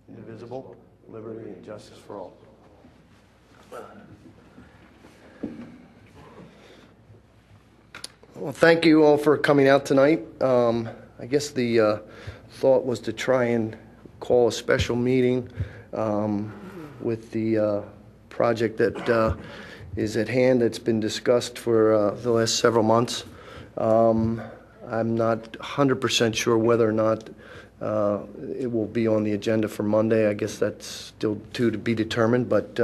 indivisible, liberty and justice for all. Well, thank you all for coming out tonight. I guess the thought was to try and call a special meeting with the project that is at hand that's been discussed for the last several months. I'm not 100% sure whether or not it will be on the agenda for Monday. I guess that's still to be determined, but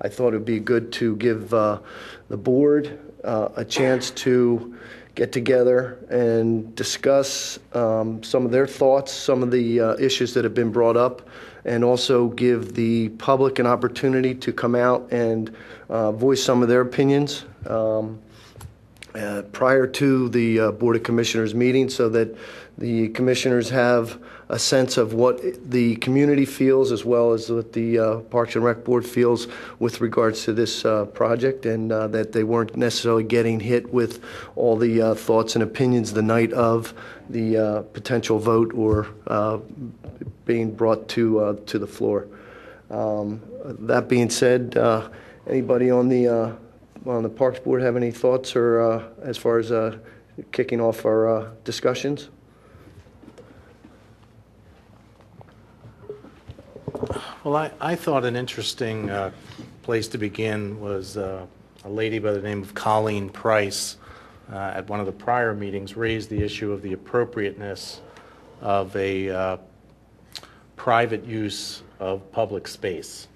I thought it would be good to give the board a chance to get together and discuss some of their thoughts, some of the issues that have been brought up, and also give the public an opportunity to come out and voice some of their opinions prior to the Board of Commissioners meeting, so that the commissioners have a sense of what the community feels, as well as what the Parks and Rec Board feels with regards to this project, and that they weren't necessarily getting hit with all the thoughts and opinions the night of the potential vote or being brought to the floor. That being said, anybody on the Parks Board have any thoughts or as far as kicking off our discussions? Well, I thought an interesting place to begin was a lady by the name of Colleen Price at one of the prior meetings raised the issue of the appropriateness of a private use of public space.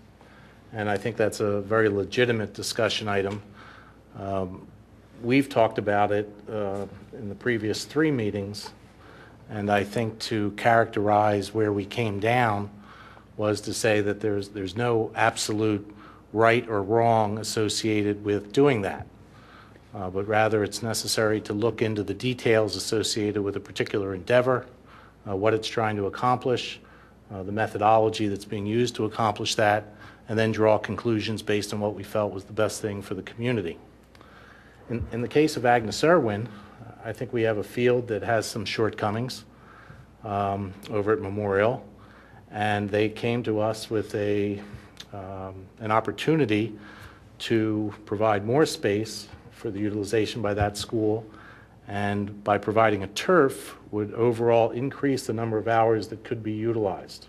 And I think that's a very legitimate discussion item. We've talked about it in the previous 3 meetings, and I think to characterize where we came down was to say that there's no absolute right or wrong associated with doing that, but rather it's necessary to look into the details associated with a particular endeavor, what it's trying to accomplish, the methodology that's being used to accomplish that, and then draw conclusions based on what we felt was the best thing for the community. In the case of Agnes Irwin, I think we have a field that has some shortcomings over at Memorial, and they came to us with an opportunity to provide more space for the utilization by that school, and by providing a turf would overall increase the number of hours that could be utilized.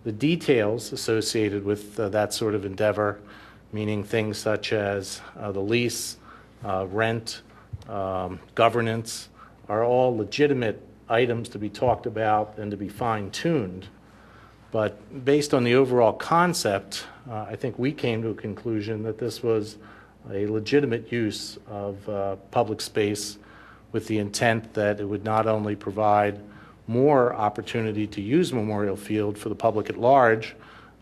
The details associated with that sort of endeavor, meaning things such as the lease, rent, governance, are all legitimate items to be talked about and to be fine-tuned. But based on the overall concept, I think we came to a conclusion that this was a legitimate use of public space, with the intent that it would not only provide more opportunity to use Memorial Field for the public at large,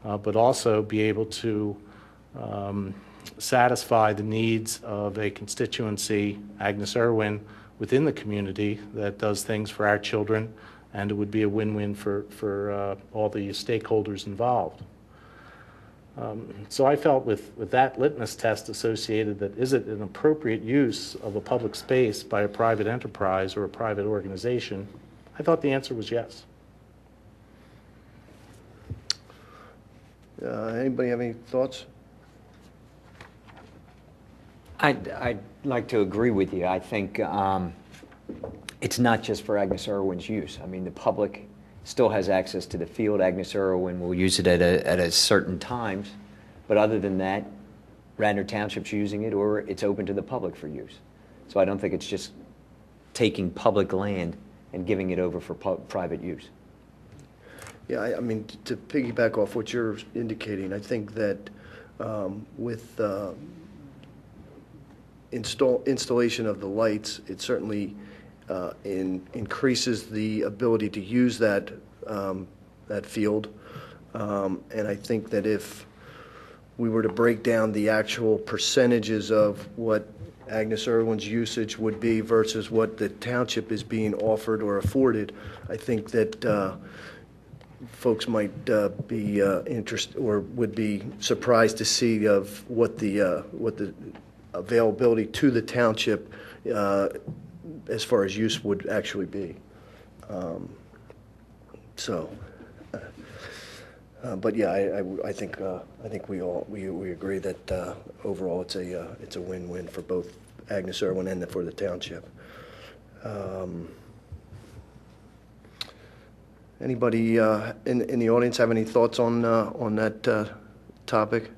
but also be able to satisfy the needs of a constituency, Agnes Irwin, within the community that does things for our children, and it would be a win-win for all the stakeholders involved. So I felt with that litmus test associated, that is it an appropriate use of a public space by a private enterprise or a private organization, I thought the answer was yes. Anybody have any thoughts? I'd like to agree with you. I think it's not just for Agnes Irwin's use. I mean, the public still has access to the field. Agnes Irwin will use it at a certain times, but other than that, Radnor Township's using it, or it's open to the public for use. So I don't think it's just taking public land and giving it over for private use. Yeah, I mean, to piggyback off what you're indicating, I think that with installation of the lights, it certainly increases the ability to use that field, and I think that if we were to break down the actual percentages of what Agnes Irwin's usage would be versus what the township is being offered or afforded, I think that folks might be interested, or would be surprised to see of what the availability to the township as far as use would actually be. So But yeah, I think we agree that overall it's a win-win for both Agnes Irwin and for the township. Anybody in the audience have any thoughts on that topic?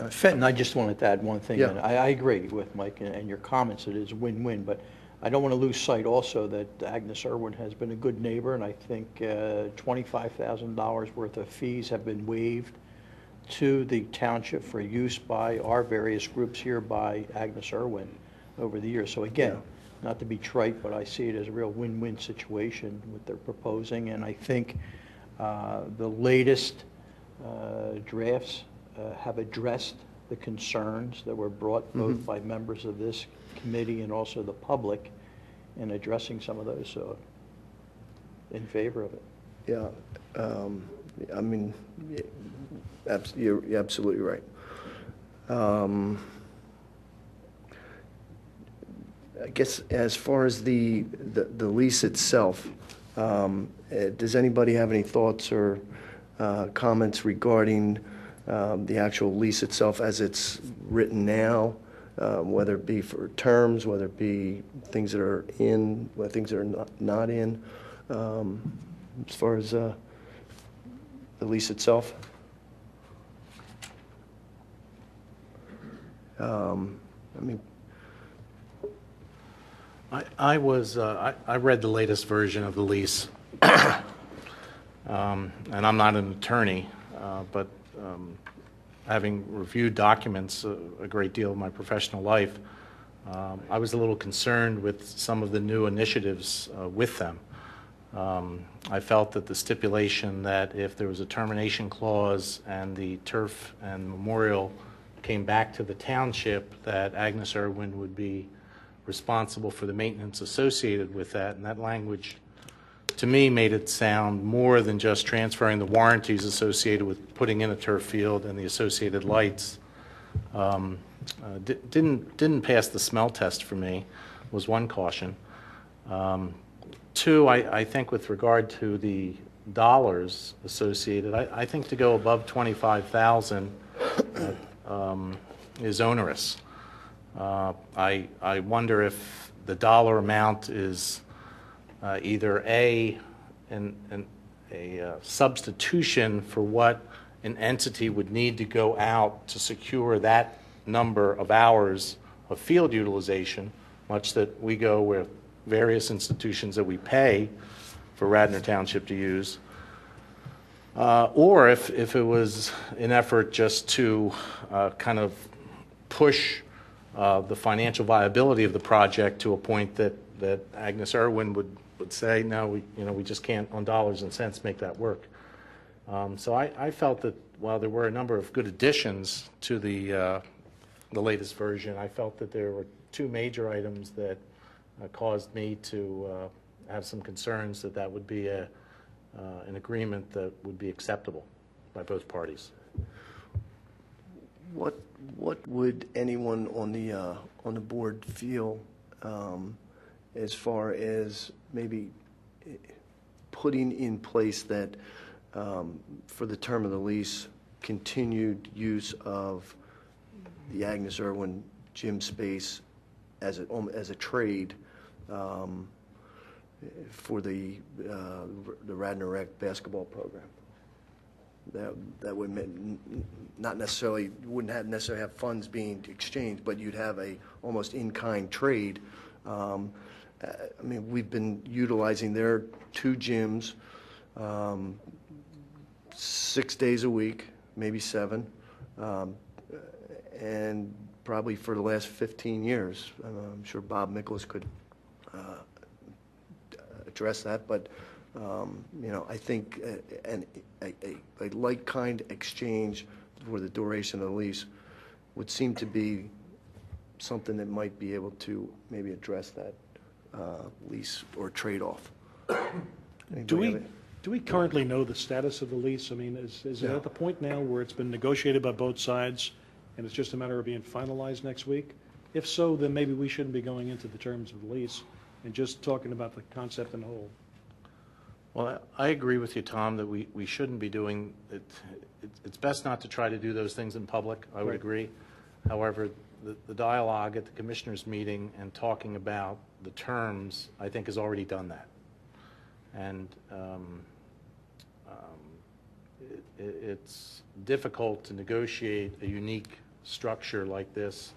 Fenton, I just wanted to add one thing. Yeah. And I agree with Mike and your comments. It is win-win, but I don't want to lose sight also that Agnes Irwin has been a good neighbor, and I think $25,000 worth of fees have been waived to the township for use by our various groups here by Agnes Irwin over the years. So again, not to be trite, but I see it as a real win-win situation what they're proposing, and I think the latest drafts have addressed the concerns that were brought both by members of this committee and also the public in addressing some of those, so in favor of it. Yeah, I mean, you're absolutely right. I guess as far as the lease itself, does anybody have any thoughts or comments regarding the actual lease itself as it's written now, whether it be for terms, whether it be things that are in, whether things that are not in, as far as the lease itself? I mean, I read the latest version of the lease, and I'm not an attorney, but having reviewed documents a great deal of my professional life, I was a little concerned with some of the new initiatives with them. I felt that the stipulation that if there was a termination clause and the turf and memorial came back to the township, that Agnes Irwin would be responsible for the maintenance associated with that, and that language to me made it sound more than just transferring the warranties associated with putting in a turf field and the associated lights. Didn't pass the smell test for me, was one caution. Two, I think with regard to the dollars associated, I think to go above $25,000 is onerous. I wonder if the dollar amount is either a substitution for what an entity would need to go out to secure that number of hours of field utilization, much that we go with various institutions that we pay for Radnor Township to use, or if it was an effort just to kind of push the financial viability of the project to a point that Agnes Irwin would say, no, we just can't on dollars and cents make that work. So I felt that while there were a number of good additions to the latest version, I felt that there were two major items that caused me to have some concerns that would be an agreement that would be acceptable by both parties. What would anyone on the board feel as far as maybe putting in place that for the term of the lease, continued use of the Agnes Irwin gym space as a trade for the Radnor Rec basketball program? That would not necessarily wouldn't necessarily have funds being exchanged, but you'd have a almost in-kind trade. I mean, we've been utilizing their two gyms 6 days a week, maybe 7, and probably for the last 15 years. I'm sure Bob Nicholas could address that, but I think a like-kind exchange for the duration of the lease would seem to be something that might be able to maybe address that lease or trade-off. Do we currently know the status of the lease? I mean, is it at the point now where it's been negotiated by both sides and it's just a matter of being finalized next week? If so, then maybe we shouldn't be going into the terms of the lease and just talking about the concept and whole. Well, I agree with you, Tom, that we shouldn't be doing it. It's best not to try to do those things in public, I would Right. agree. However, the dialogue at the commissioners' meeting and talking about the terms, I think, has already done that. And it's difficult to negotiate a unique structure like this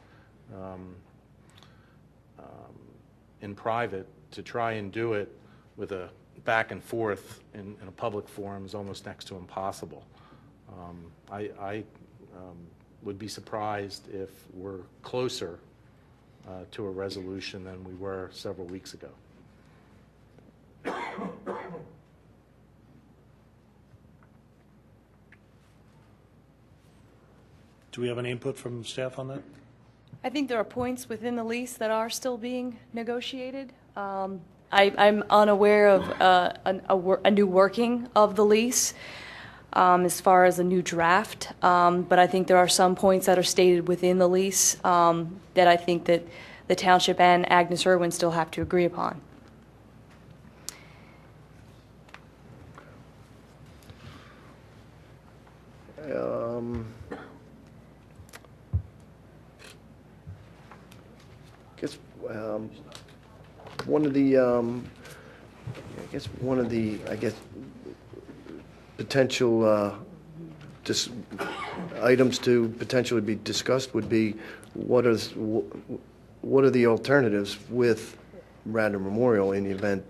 in private. To try and do it with a back and forth in a public forum is almost next to impossible. I would be surprised if we're closer to a resolution than we were several weeks ago. Do we have any input from staff on that? I think there are points within the lease that are still being negotiated. I'm unaware of a new working of the lease as far as a new draft, but I think there are some points that are stated within the lease that I think that the township and Agnes Irwin still have to agree upon. I guess potential items to potentially be discussed would be what are the alternatives with Radnor Memorial in the event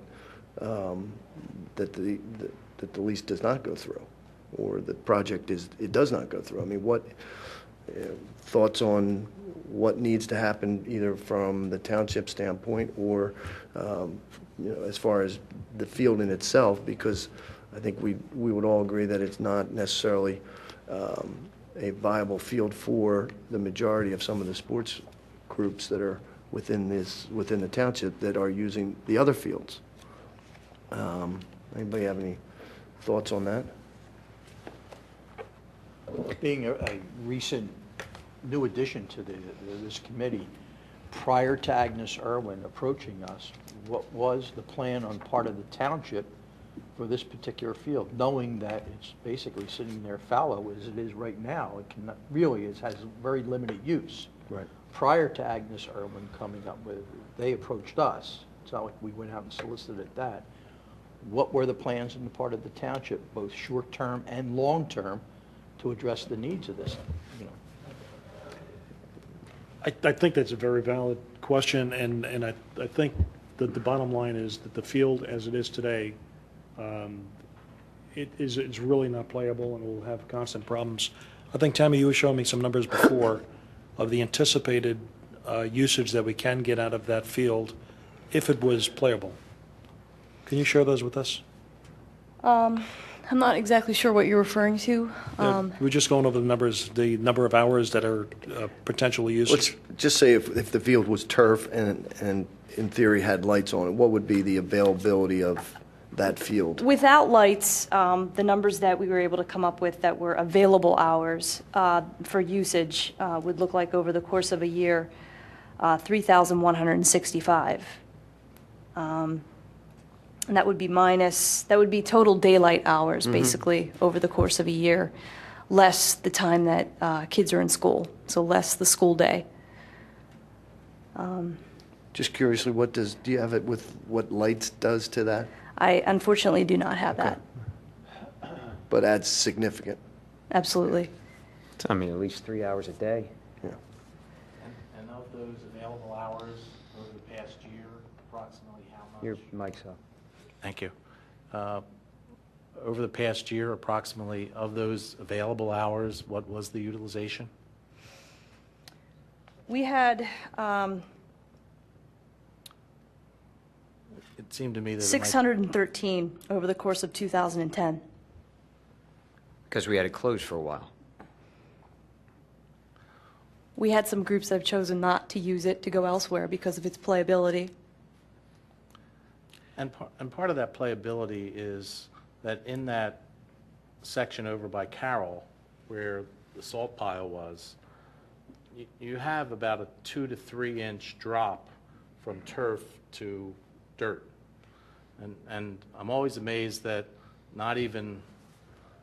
that the lease does not go through, or the project does not go through. I mean, what thoughts on what needs to happen either from the township standpoint or as far as the field in itself, because I think we would all agree that it's not necessarily a viable field for the majority of some of the sports groups that are within the township that are using the other fields. Anybody have any thoughts on that? Being a recent new addition to this committee, prior to Agnes Irwin approaching us, what was the plan on part of the township for this particular field, knowing that it's basically sitting there fallow as it is right now? It cannot, really has very limited use. Right. Prior to Agnes Irwin coming up with it, they approached us. It's not like we went out and solicited that. What were the plans on the part of the township, both short-term and long-term, to address the needs of this, I think that's a very valid question, and I think that the bottom line is that the field as it is today, it's really not playable and will have constant problems. I think, Tammy, you were showing me some numbers before of the anticipated usage that we can get out of that field if it was playable. Can you share those with us? I'm not exactly sure what you're referring to. We're just going over the numbers, the number of hours that are potentially used. Let's just say if the field was turf and in theory had lights on it, what would be the availability of that field? Without lights, the numbers that we were able to come up with that were available hours for usage would look like over the course of a year, 3,165. And that would be total daylight hours, basically, over the course of a year, less the time that kids are in school, so less the school day. Just curiously, do you have it with what lights does to that? I unfortunately do not have that. But adds significant. Absolutely. I mean, at least 3 hours a day. Yeah. And of those available hours over the past year, approximately how much? Your mic's up. Thank you. Over the past year, approximately of those available hours, what was the utilization? We had It seemed to me that it might- 613 over the course of 2010. Because we had it closed for a while. We had some groups that have chosen not to use it to go elsewhere because of its playability. And part of that playability is that in that section over by Carroll, where the salt pile was, you have about a 2 to 3 inch drop from turf to dirt. And I'm always amazed that not even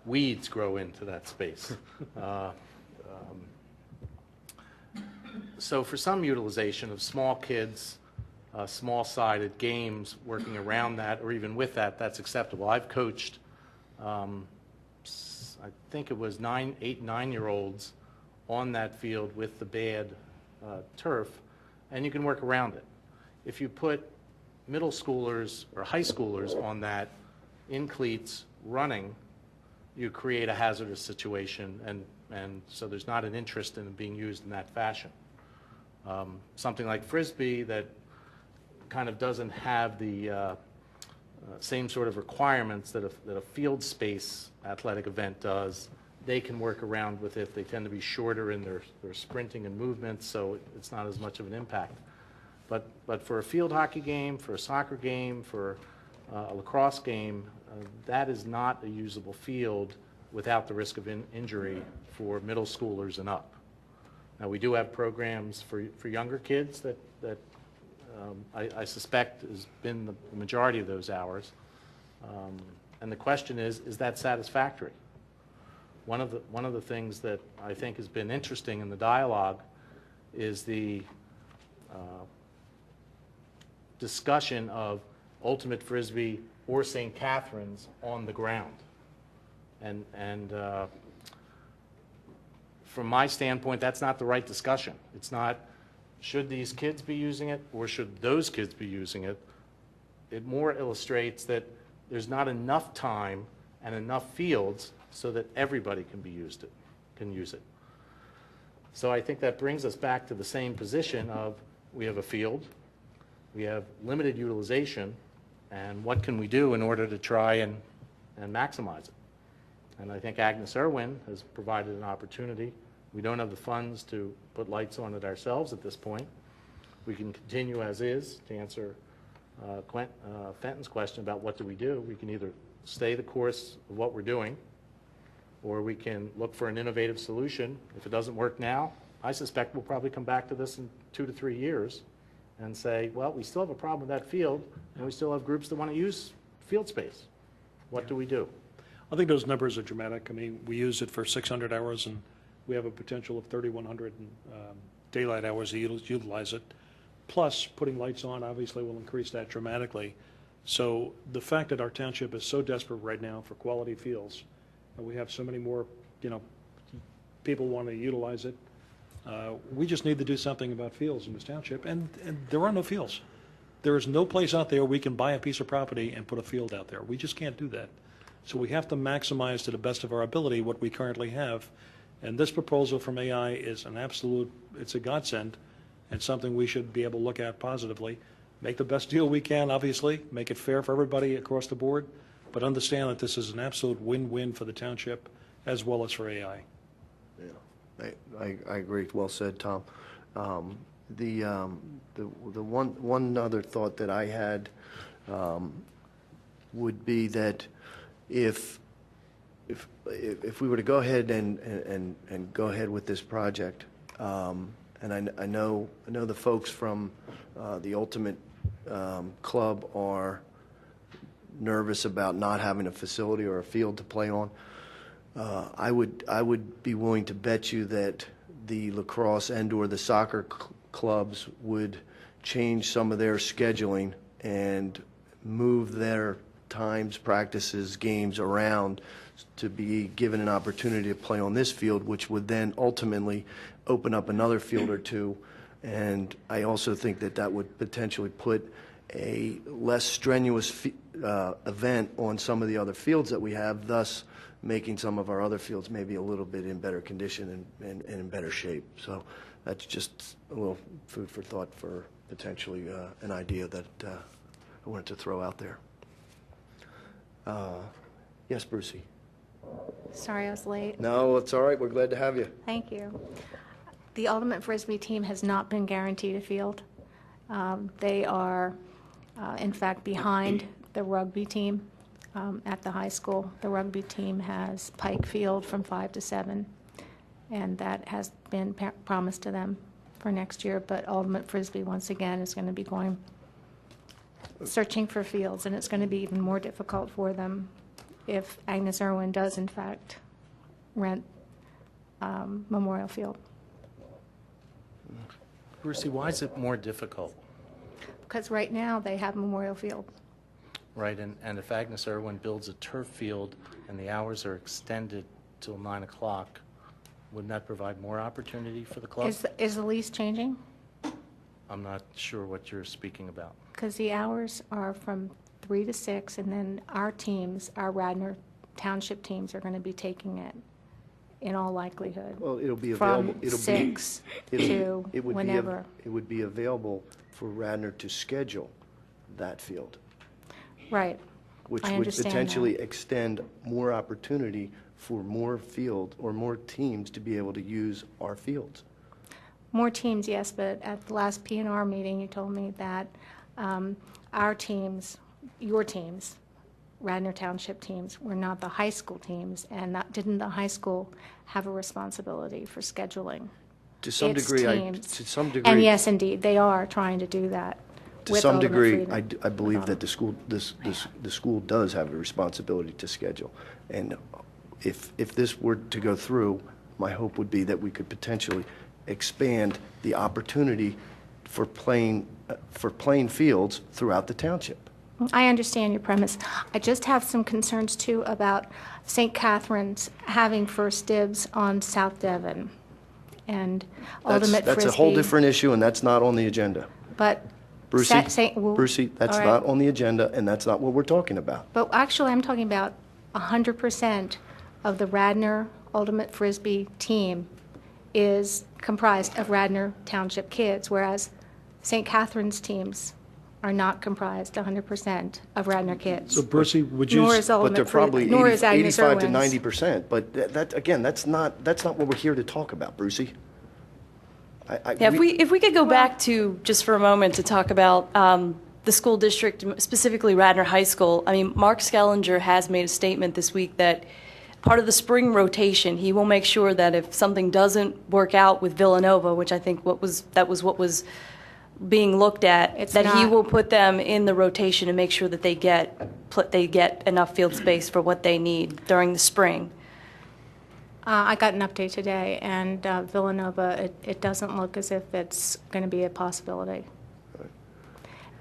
weeds grow into that space. So for some utilization of small kids, small-sided games, working around that, or even with that, that's acceptable. I've coached, I think it was 8, 9-year-olds on that field with the bad turf, and you can work around it. If you put middle schoolers or high schoolers on that in cleats running, you create a hazardous situation, and so there's not an interest in it being used in that fashion. Something like Frisbee that kind of doesn't have the same sort of requirements that a field space athletic event does, they can work around with it. They tend to be shorter in their sprinting and movements, so it's not as much of an impact. But for a field hockey game, for a soccer game, for a lacrosse game, that is not a usable field without the risk of injury for middle schoolers and up. Now, we do have programs for younger kids that I suspect has been the majority of those hours. And the question is that satisfactory? One of the things that I think has been interesting in the dialogue is the discussion of ultimate Frisbee or St. Catherine's on the ground. And from my standpoint, that's not the right discussion. It's not, should these kids be using it or should those kids be using it? It more illustrates that there's not enough time and enough fields so that everybody can use it. So I think that brings us back to the same position of we have a field, we have limited utilization, and what can we do in order to try and maximize it? And I think Agnes Irwin has provided an opportunity. We don't have the funds to put lights on it ourselves at this point. We can continue as is to answer Fenton's question about what do we do. We can either stay the course of what we're doing, or we can look for an innovative solution. If it doesn't work now, I suspect we'll probably come back to this in 2 to 3 years and say, well, we still have a problem with that field, and we still have groups that want to use field space. What do we do? I think those numbers are dramatic. I mean, we use it for 600 hours, and we have a potential of 3,100 daylight hours to utilize it. Plus, putting lights on obviously will increase that dramatically. So the fact that our township is so desperate right now for quality fields, and we have so many more, people want to utilize it, we just need to do something about fields in this township, and there are no fields. There is no place out there we can buy a piece of property and put a field out there. We just can't do that. So we have to maximize to the best of our ability what we currently have. And this proposal from AI is it's a godsend, and something we should be able to look at positively. Make the best deal we can, obviously, make it fair for everybody across the board, but understand that this is an absolute win-win for the township as well as for AI. Yeah, I agree. Well said, Tom. The one other thought that I had would be that if we were to go ahead and go ahead with this project, and I know the folks from the Ultimate Club are nervous about not having a facility or a field to play on. I would be willing to bet you that the lacrosse and/or the soccer clubs would change some of their scheduling and move their times, practices, games around to be given an opportunity to play on this field, which would then ultimately open up another field or two. And I also think that would potentially put a less strenuous event on some of the other fields that we have, thus making some of our other fields maybe a little bit in better condition and in better shape. So that's just a little food for thought for potentially an idea that I wanted to throw out there. Yes, Brucey. Sorry I was late. No, it's all right. We're glad to have you. Thank you. The Ultimate Frisbee team has not been guaranteed a field. They are, in fact, behind the rugby team at the high school. The rugby team has Pike Field from 5 to 7, and that has been promised to them for next year. But Ultimate Frisbee, once again, is going to be going searching for fields, and it's going to be even more difficult for them if Agnes Irwin does, in fact, rent Memorial Field. Brucey, why is it more difficult? Because right now, they have Memorial Field. Right, and if Agnes Irwin builds a turf field and the hours are extended till 9 o'clock, wouldn't that provide more opportunity for the club? Is the lease changing? I'm not sure what you're speaking about. Because the hours are from 3 to 6, and then our teams, our Radnor Township teams, are going to be taking it, in all likelihood. Well, it'll be available. From 6 to It would whenever. It would be available for Radnor to schedule that field, Right. which I would understand potentially that. extend more opportunity for more field or more teams to be able to use our fields. More teams, yes, but at the last P&R meeting, you told me that our teams, your teams, Radnor Township teams, were not the high school teams, and didn't the high school have a responsibility for scheduling To some its degree, teams? to some degree. And yes, indeed, they are trying to do that. To with some ultimate degree, freedom. I believe that the school does have a responsibility to schedule. And if this were to go through, my hope would be that we could potentially expand the opportunity for playing fields throughout the township. I understand your premise. I just have some concerns, too, about St. Catherine's having first dibs on South Devon and ultimate Frisbee. That's a whole different issue, and that's not on the agenda. But Brucey, well, Brucey, that's all right. not on the agenda, and that's not what we're talking about. But actually, I'm talking about 100% of the Radnor Ultimate Frisbee team is comprised of Radnor Township kids, whereas St. Catherine's teams are not comprised 100% of Radnor kids. So Brucey, would you? Nor is But Ultimate they're probably nor is Agnes 85 to Irwin's. 90%. But that again, that's not what we're here to talk about, Brucey. Yeah, if we could go back to, just for a moment, to talk about the school district, specifically Radnor High School. I mean, Mark Skellinger has made a statement this week that part of the spring rotation, he will make sure that if something doesn't work out with Villanova, which I think what was being looked at, It's that he not. will put them in the rotation and make sure that they get enough field space for what they need during the spring. I got an update today, and Villanova, it doesn't look as if it's going to be a possibility.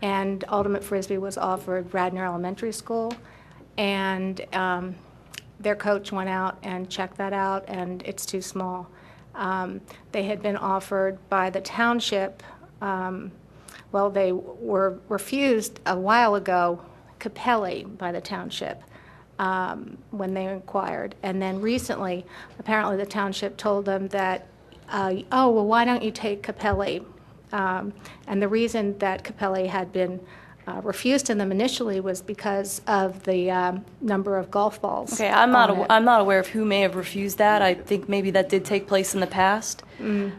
And Ultimate Frisbee was offered Radnor Elementary School, and their coach went out and checked that out, and it's too small. They had been offered by the township, well, they were refused a while ago, Capelli by the township. When they inquired. And then recently, apparently the township told them that, oh, well, why don't you take Capelli? And the reason that Capelli had been refused to them initially was because of the number of golf balls. Okay, on it. I'm not aware of who may have refused that. I think maybe that did take place in the past.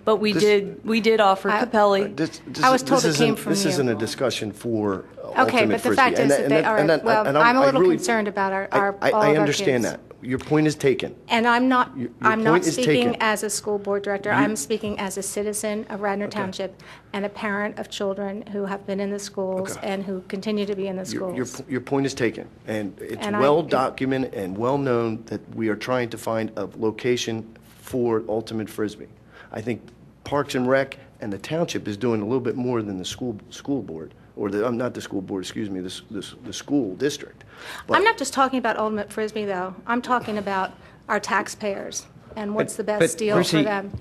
But we did offer Capelli. I was told it came from This you. isn't a discussion for Okay, Ultimate but the Frisbee. fact is that they are, well, I'm a little concerned about all of our I understand kids. that. Your point is taken. And I'm not point is speaking taken. as a school board director. I'm speaking as a citizen of Radnor Township and a parent of children who have been in the schools Okay. and who continue to be in the schools. Your point is taken, and it's And well documented and well known that we are trying to find a location for Ultimate Frisbee. I think Parks and Rec and the township is doing a little bit more than the school board, or not the school board, excuse me, the school district. But- I'm not just talking about Ultimate Frisbee, though. I'm talking about our taxpayers and what's the best deal for Brucey, them.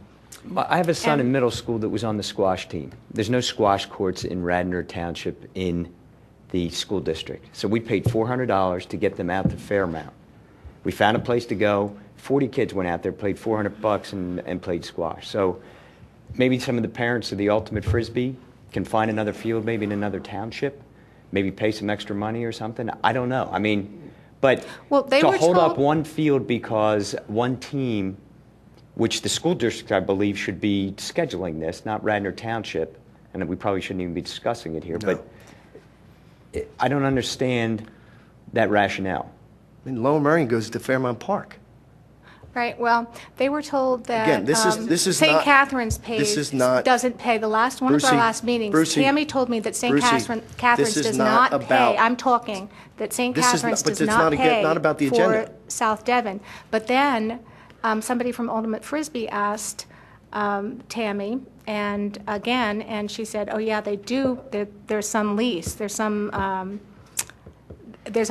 I have a son And- in middle school that was on the squash team. There's no squash courts in Radnor Township in the school district. So we paid $400 to get them out to Fairmount. We found a place to go. 40 kids went out there, paid $400 and played squash. So maybe some of the parents of the Ultimate Frisbee can find another field, maybe in another township, maybe pay some extra money or something. I don't know. I mean, but Well, they to were hold up told- one field because one team, which the school district, I believe, should be scheduling this, not Radnor Township, and we probably shouldn't even be discussing it here, but I don't understand that rationale. I mean, Lower Merion goes to Fairmount Park. Right, well, they were told that Again, this is St. not- Catherine's pays, this is not- doesn't pay. The last, one of our Brucey, last meetings, Brucey, Tammy told me that St. Brucey, Catherine's this is does not not about- pay. I'm talking, that St. This is Catherine's not- but does it's not not again- pay not about the for agenda. South Devon. But then, somebody from Ultimate Frisbee asked Tammy, and again, and she said, oh yeah, they do, there's some lease, there's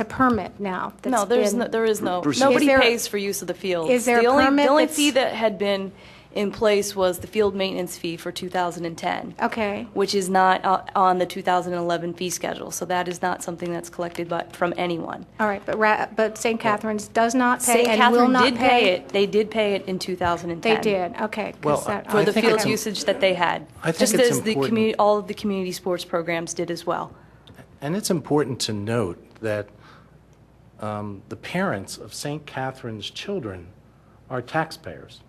a permit now. No, that's there is been- no, Bruce, nobody Is there- pays for use of the field. is there a The permit only that's- fee that had been in place was the field maintenance fee for 2010. Okay. Which is not on the 2011 fee schedule, so that is not something that's collected from anyone. All right, but St. Catherine's does not pay St. and will Catherine not did pay it, they did pay it in 2010. They did, okay. 'cause Well, that- For I the think field it's usage that they had. I think Just it's as the important- all of the community sports programs did as well. And it's important to note that the parents of St. Catherine's children are taxpayers.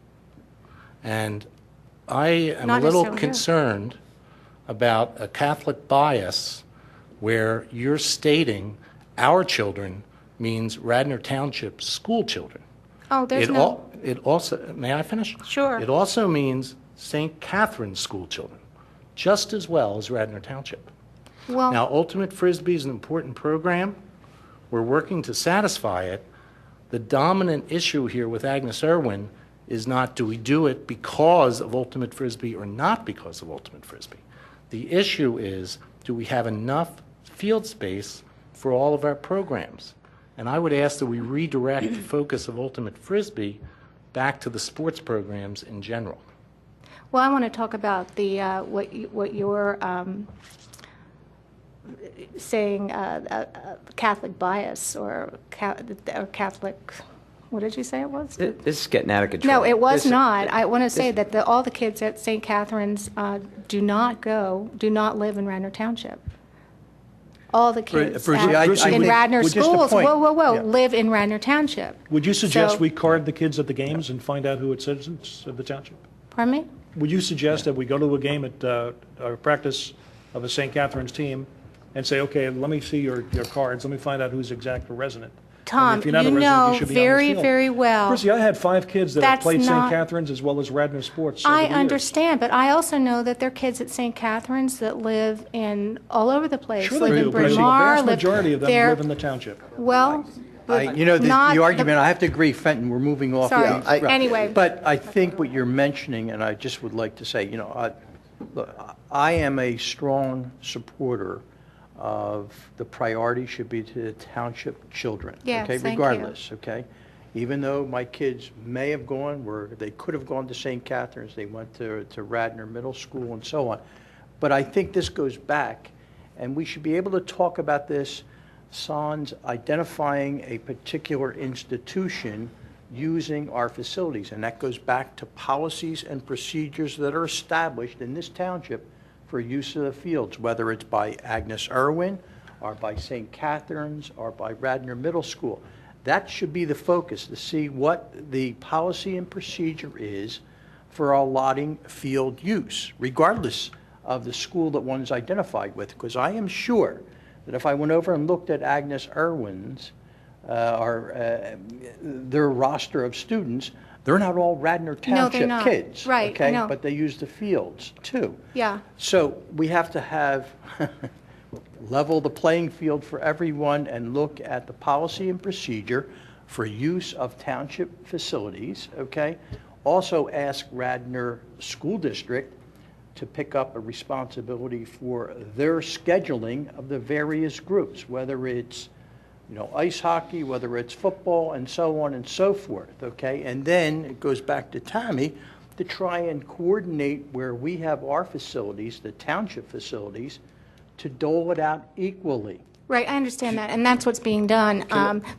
And I am Not a little necessarily here. concerned about a Catholic bias where you're stating our children means Radnor Township school children. Oh, there's no, It also, may I finish? Sure. It also means St. Catherine's school children, just as well as Radnor Township. Now, well, Ultimate Frisbee is an important program. We're working to satisfy it. The dominant issue here with Agnes Irwin is not do we do it because of Ultimate Frisbee or not because of Ultimate Frisbee. The issue is, do we have enough field space for all of our programs? And I would ask that we redirect the focus of Ultimate Frisbee back to the sports programs in general. well, I want to talk about the, what you're saying, Catholic bias or Catholic, what did you say it was? This is getting out of control. No, it was This- not. I want to say that all the kids at St. Catherine's do not live in Radnor Township. All the kids Brucey, I in think- Radnor well, just a schools, point. whoa, Yeah. live in Radnor Township. Would you suggest So- we card the kids at the games and find out who are citizens of the township? Pardon me? Would you suggest that we go to a game at, a practice of a St. Catherine's team and say, okay, let me see your cards, let me find out who's exact resident? Tom, If you're not a you resident, know should be on this very, field. very well. Brucey, I had 5 kids that have That's played St. not- Catherine's as well as Radnor sports. I over the years. understand, but I also know that there are kids at St. Catherine's that live in, all over the place. Sure live they in do, Bryn Brucey. The Mawr, vast majority of them they're- live in the township. Well, but You know, not the argument, I have to agree, Fenton, we're moving off. Sorry. the- Yeah, Anyway. But I think what you're mentioning, and I just would like to say, look, I am a strong supporter of the priority should be to the township children. Yes, okay, thank you. regardless, okay? Even though my kids may have gone where they could have gone to St. Catherine's, they went to Radnor Middle School and so on. But I think this goes back, and we should be able to talk about this, sans identifying a particular institution using our facilities. And that goes back to policies and procedures that are established in this township for use of the fields, whether it's by Agnes Irwin, or by St. Catherine's, or by Radnor Middle School. That should be the focus, to see what the policy and procedure is for allotting field use, regardless of the school that one's identified with. Because I am sure that if I went over and looked at Agnes Irwin's, their roster of students, they're not all Radnor No, they're Township not. kids. Right, I okay? know. But they use the fields, too. Yeah. So we have to have, level the playing field for everyone and look at the policy and procedure for use of township facilities, okay? Also ask Radnor School District to pick up a responsibility for their scheduling of the various groups, whether it's ice hockey, whether it's football, and so on and so forth, okay? And then it goes back to Tommy to try and coordinate where we have our facilities, the township facilities, to dole it out equally. Right, I understand that, and that's what's being done.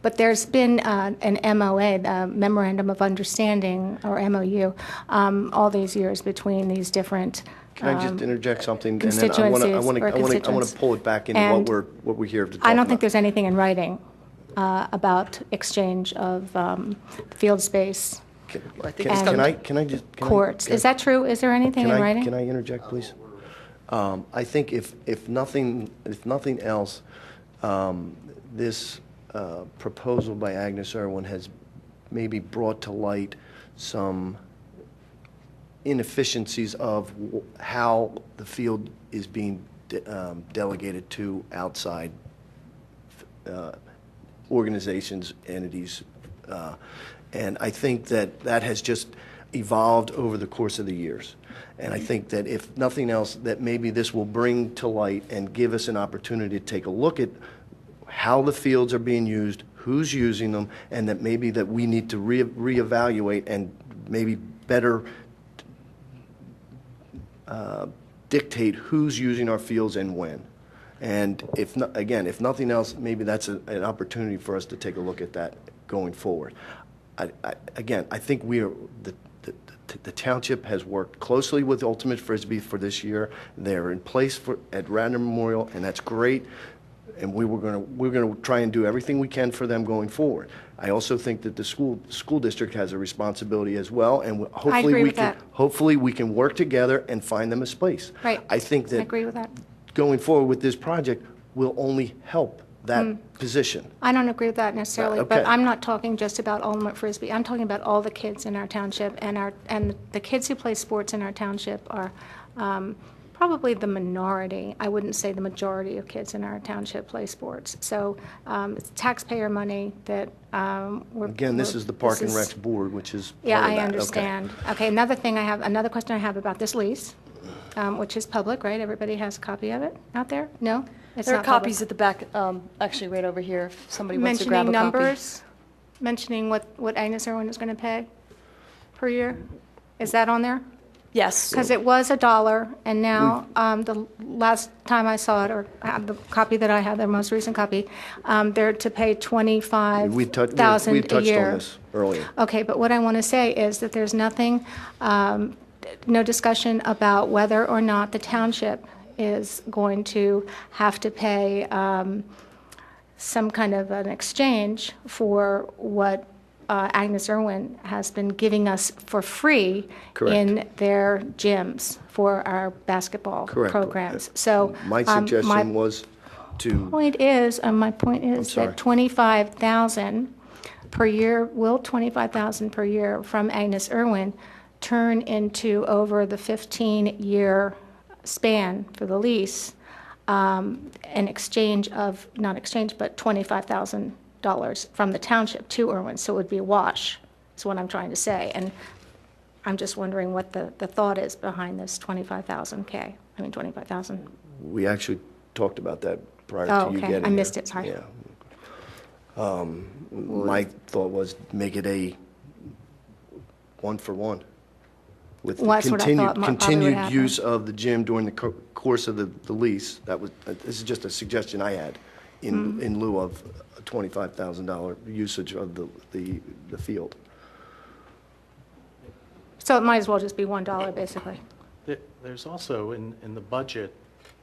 But there's been an MOA, the Memorandum of Understanding, or MOU, all these years between these different Can I just interject something? constituencies And then or I want constituents. to pull it back into And what we're here to talk I don't about. think there's anything in writing about exchange of field space Can And I just? courts. Is that true? Is there anything in writing? Can I interject, please? I think if nothing else, this proposal by Agnes Irwin has maybe brought to light some inefficiencies of how the field is being delegated to outside organizations, entities, and I think that that has just evolved over the course of the years. And I think that if nothing else, that maybe this will bring to light and give us an opportunity to take a look at how the fields are being used, who's using them, and that maybe that we need to reevaluate and maybe better dictate who's using our fields and when. And if again, if nothing else, maybe that's an opportunity for us to take a look at that going forward. Again, I think the township has worked closely with Ultimate Frisbee for this year. They're in place at Radnor Memorial, and that's great. And we're going to try and do everything we can for them going forward. I also think that the school district has a responsibility as well, and hopefully we can work together and find them a space. Right. I think that I agree with that. going forward with this project will only help that position. I don't agree with that necessarily, Okay. but I'm not talking just about Ultimate Frisbee. I'm talking about all the kids in our township, and the kids who play sports in our township are probably the minority. I wouldn't say the majority of kids in our township play sports. So it's taxpayer money that Again, this is the Park and Recs Board, which is Yeah, part of I that. understand. Okay, another question I have about this lease, which is public, right? Everybody has a copy of it out there? No? It's There are not public. copies at the back, actually right over here, if somebody wants to grab a Mentioning copy. numbers, mentioning what Agnes Irwin is going to pay per year? Is that on there? Yes. Because it was $1, and now, the last time I saw it, or the copy that I have, the most recent copy, they're to pay We $25,000 touched a on year. this earlier. Okay, but what I want to say is that there's nothing, no discussion about whether or not the township is going to have to pay some kind of an exchange for what Agnes Irwin has been giving us for free Correct. in their gyms for our basketball Correct. programs. So My suggestion was to, my point is sorry. that 25,000 per year, will 25,000 per year from Agnes Irwin turn into, over the 15-year span for the lease, an exchange of, not exchange, but $25,000 from the township to Irwin, so it would be a wash, is what I'm trying to say. And I'm just wondering what the thought is behind this 25,000. we actually talked about that prior Oh, to you okay. getting I here. missed it, sorry. Yeah. My thought was make it a one-for-one. With the Well, that's what I thought probably would continued happen. use of the gym during the course of the lease. This is just a suggestion I had in lieu of a $25,000 usage of the field. So it might as well just be $1, basically. There's also in the budget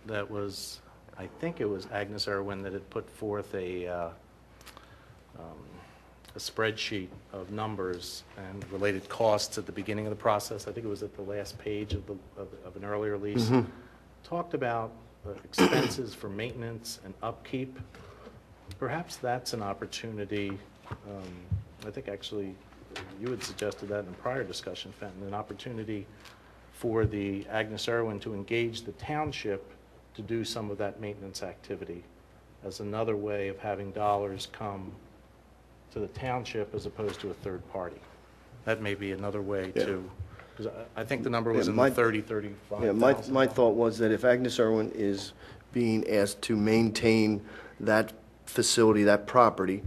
that was, I think it was Agnes Irwin that had put forth a spreadsheet of numbers and related costs at the beginning of the process. I think it was at the last page of an earlier lease. Talked about expenses for maintenance and upkeep. Perhaps that's an opportunity. I think actually you had suggested that in a prior discussion, Fenton, an opportunity for the Agnes Irwin to engage the township to do some of that maintenance activity as another way of having dollars come to the township as opposed to a third party. That may be another way to, because I think the number was Yeah, in my- the 30, 35,000. Yeah, my thought was that if Agnes Irwin is being asked to maintain that facility, that property,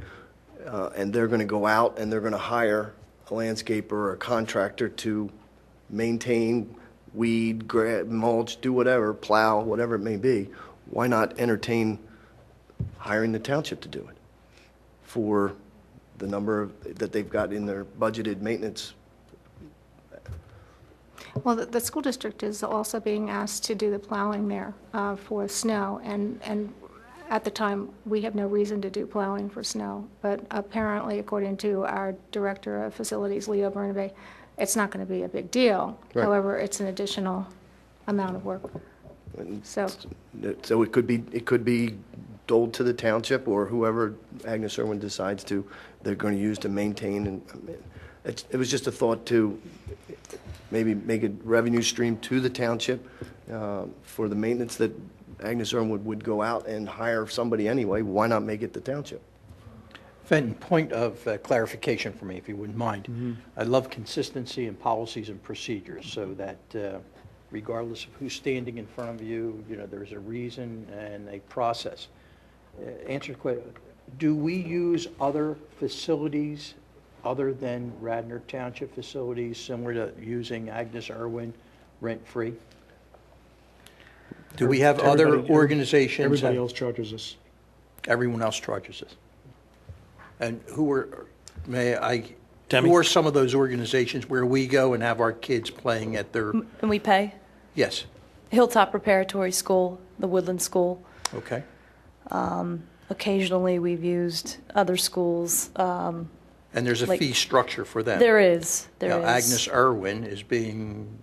and they're going to go out and they're going to hire a landscaper or a contractor to maintain, weed, mulch, do whatever, plow, whatever it may be, why not entertain hiring the township to do it for the number that they've got in their budgeted maintenance? Well, the school district is also being asked to do the plowing there for snow, and at the time, we have no reason to do plowing for snow, but apparently, according to our Director of Facilities, Leo Bernabe, it's not going to be a big deal. Right. However, it's an additional amount of work. So, So it could be doled to the township or whoever Agnes Irwin decides to, they're going to use to maintain. And it was just a thought to maybe make a revenue stream to the township for the maintenance that Agnes Irwin would go out and hire somebody anyway. Why not make it the township? Fenton, point of clarification for me, if you wouldn't mind. I love consistency in policies and procedures so that regardless of who's standing in front of you, there's a reason and a process. Answer the question, do we use other facilities other than Radnor Township facilities similar to using Agnes Irwin rent-free? Do we have other organizations? Everybody else charges us. Everyone else charges us. And who are some of those organizations where we go and have our kids playing at their? And we pay? Yes. Hilltop Preparatory School, the Woodland School. Okay. Occasionally, we've used other schools. And there's a fee structure for them. There is. Now, Agnes Irwin is being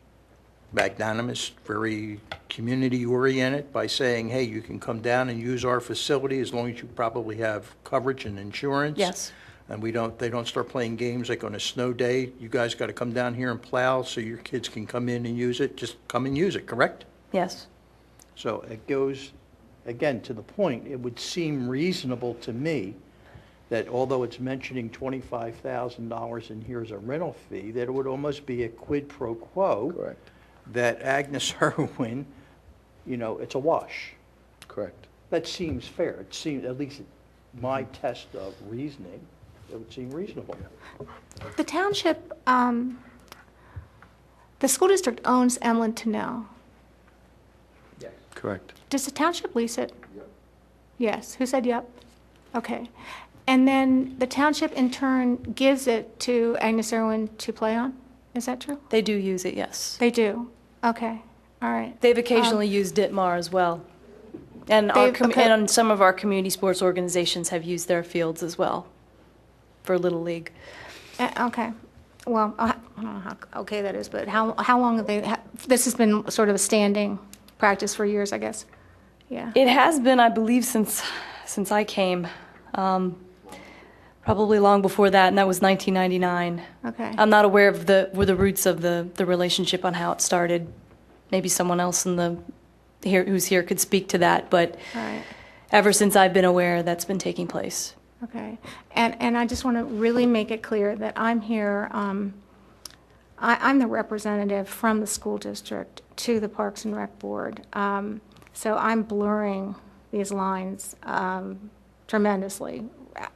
magnanimous, very community-oriented by saying, hey, you can come down and use our facility as long as you probably have coverage and insurance. Yes. And they don't start playing games like on a snow day. You guys got to come down here and plow so your kids can come in and use it. Just come and use it, correct? Yes. So it goes, again, to the point, it would seem reasonable to me that although it's mentioning $25,000 and here's a rental fee, that it would almost be a quid pro quo. Correct. That Agnes Irwin, it's a wash. Correct. That seems fair. It seems, at least my test of reasoning, it would seem reasonable. The township, the school district owns Emlyn Tunnel. Yes. Correct. Does the township lease it? Yep. Yes. Who said yep? Okay. And then the township in turn gives it to Agnes Irwin to play on? Is that true? They do use it, yes. They do? Okay. All right. They've occasionally used Ditmar as well. And and some of our community sports organizations have used their fields as well for Little League. Okay. Well, I don't know how okay that is, but how long have they, this has been sort of a standing practice for years, I guess? Yeah. It has been, I believe, since I came. Probably long before that, and that was 1999. Okay. I'm not aware of the roots of the relationship on how it started. Maybe someone else who's here could speak to that, but All right. ever since I've been aware, that's been taking place. Okay. And I just want to really make it clear that I'm here, I'm the representative from the school district to the Parks and Rec Board. So I'm blurring these lines tremendously.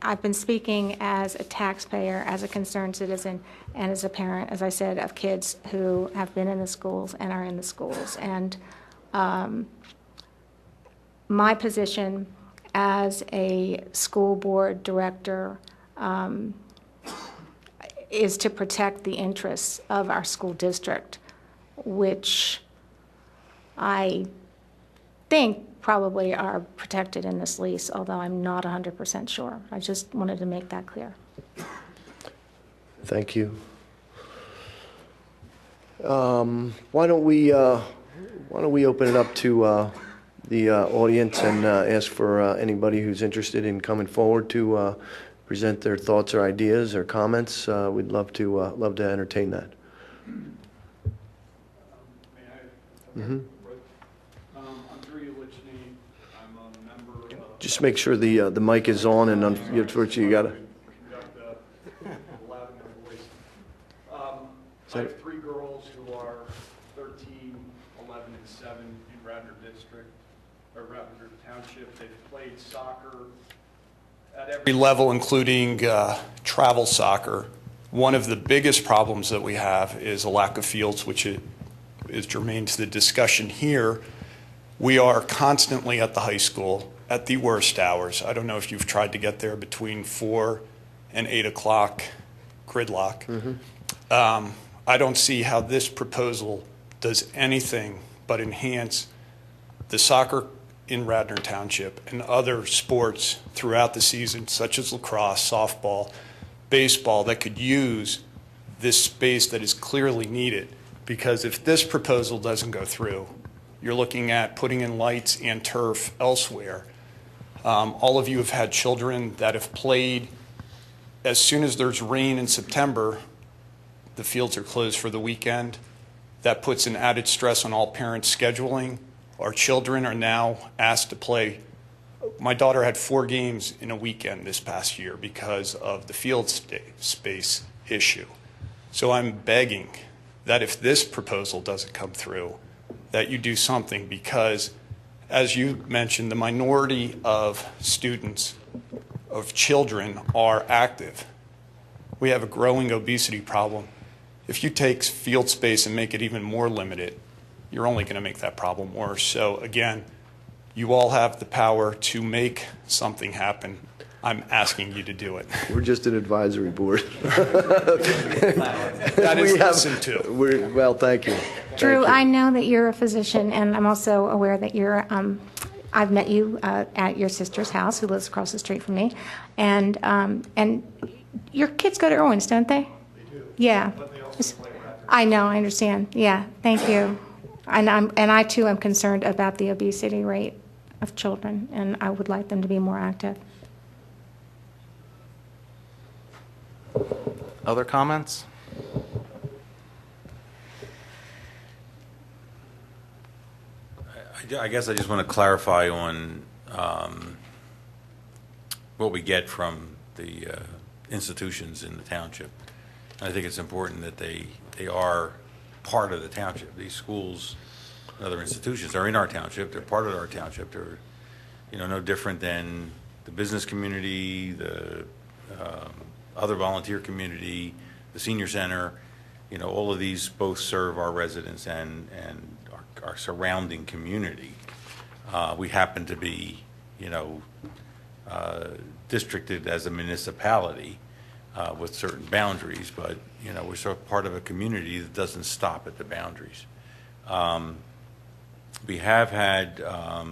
I've been speaking as a taxpayer, as a concerned citizen, and as a parent, as I said, of kids who have been in the schools and are in the schools. And my position as a school board director is to protect the interests of our school district, which I think probably are protected in this lease, although I'm not 100% sure. I just wanted to make that clear. Thank you. Why don't we open it up to the audience and ask for anybody who's interested in coming forward to present their thoughts or ideas or comments. We'd love to entertain that. Just make sure the mic is on, and unfortunately you got to. I have 3 girls who are 13, 11, and 7 in Radnor District, or Radnor Township. They've played soccer at every level, including travel soccer. One of the biggest problems that we have is a lack of fields, which is germane to the discussion here. We are constantly at the high school at the worst hours. I don't know if you've tried to get there between 4 and 8 o'clock, gridlock. Mm-hmm. I don't see how this proposal does anything but enhance the soccer in Radnor Township and other sports throughout the season, such as lacrosse, softball, baseball, that could use this space that is clearly needed. Because if this proposal doesn't go through, you're looking at putting in lights and turf elsewhere. All of you have had children that have played. As soon as there's rain in September, the fields are closed for the weekend. That puts an added stress on all parents' scheduling. Our children are now asked to play. My daughter had 4 games in a weekend this past year because of the field space issue. So I'm begging that if this proposal doesn't come through, that you do something, because, as you mentioned, the minority of students, of children, are active. We have a growing obesity problem. If you take field space and make it even more limited, you're only going to make that problem worse. So again, you all have the power to make something happen. I'm asking you to do it. We're just an advisory board. That is listened to. Well, thank you. Drew, Thank you. I know that you're a physician, and I'm also aware that you're, I've met you at your sister's house, who lives across the street from me, and your kids go to Irwin's, don't they? They do. Yeah. But they also play Radnor. I know, I understand. Yeah, thank you. And I too am concerned about the obesity rate of children, and I would like them to be more active. Other comments? I guess I just want to clarify on what we get from the institutions in the township. I think it's important that they are part of the township. These schools and other institutions are in our township. They're part of our township. They're, no different than the business community, the other volunteer community, the senior center. All of these both serve our residents and our surrounding community. We happen to be, districted as a municipality with certain boundaries, but we're sort of part of a community that doesn't stop at the boundaries. We have had a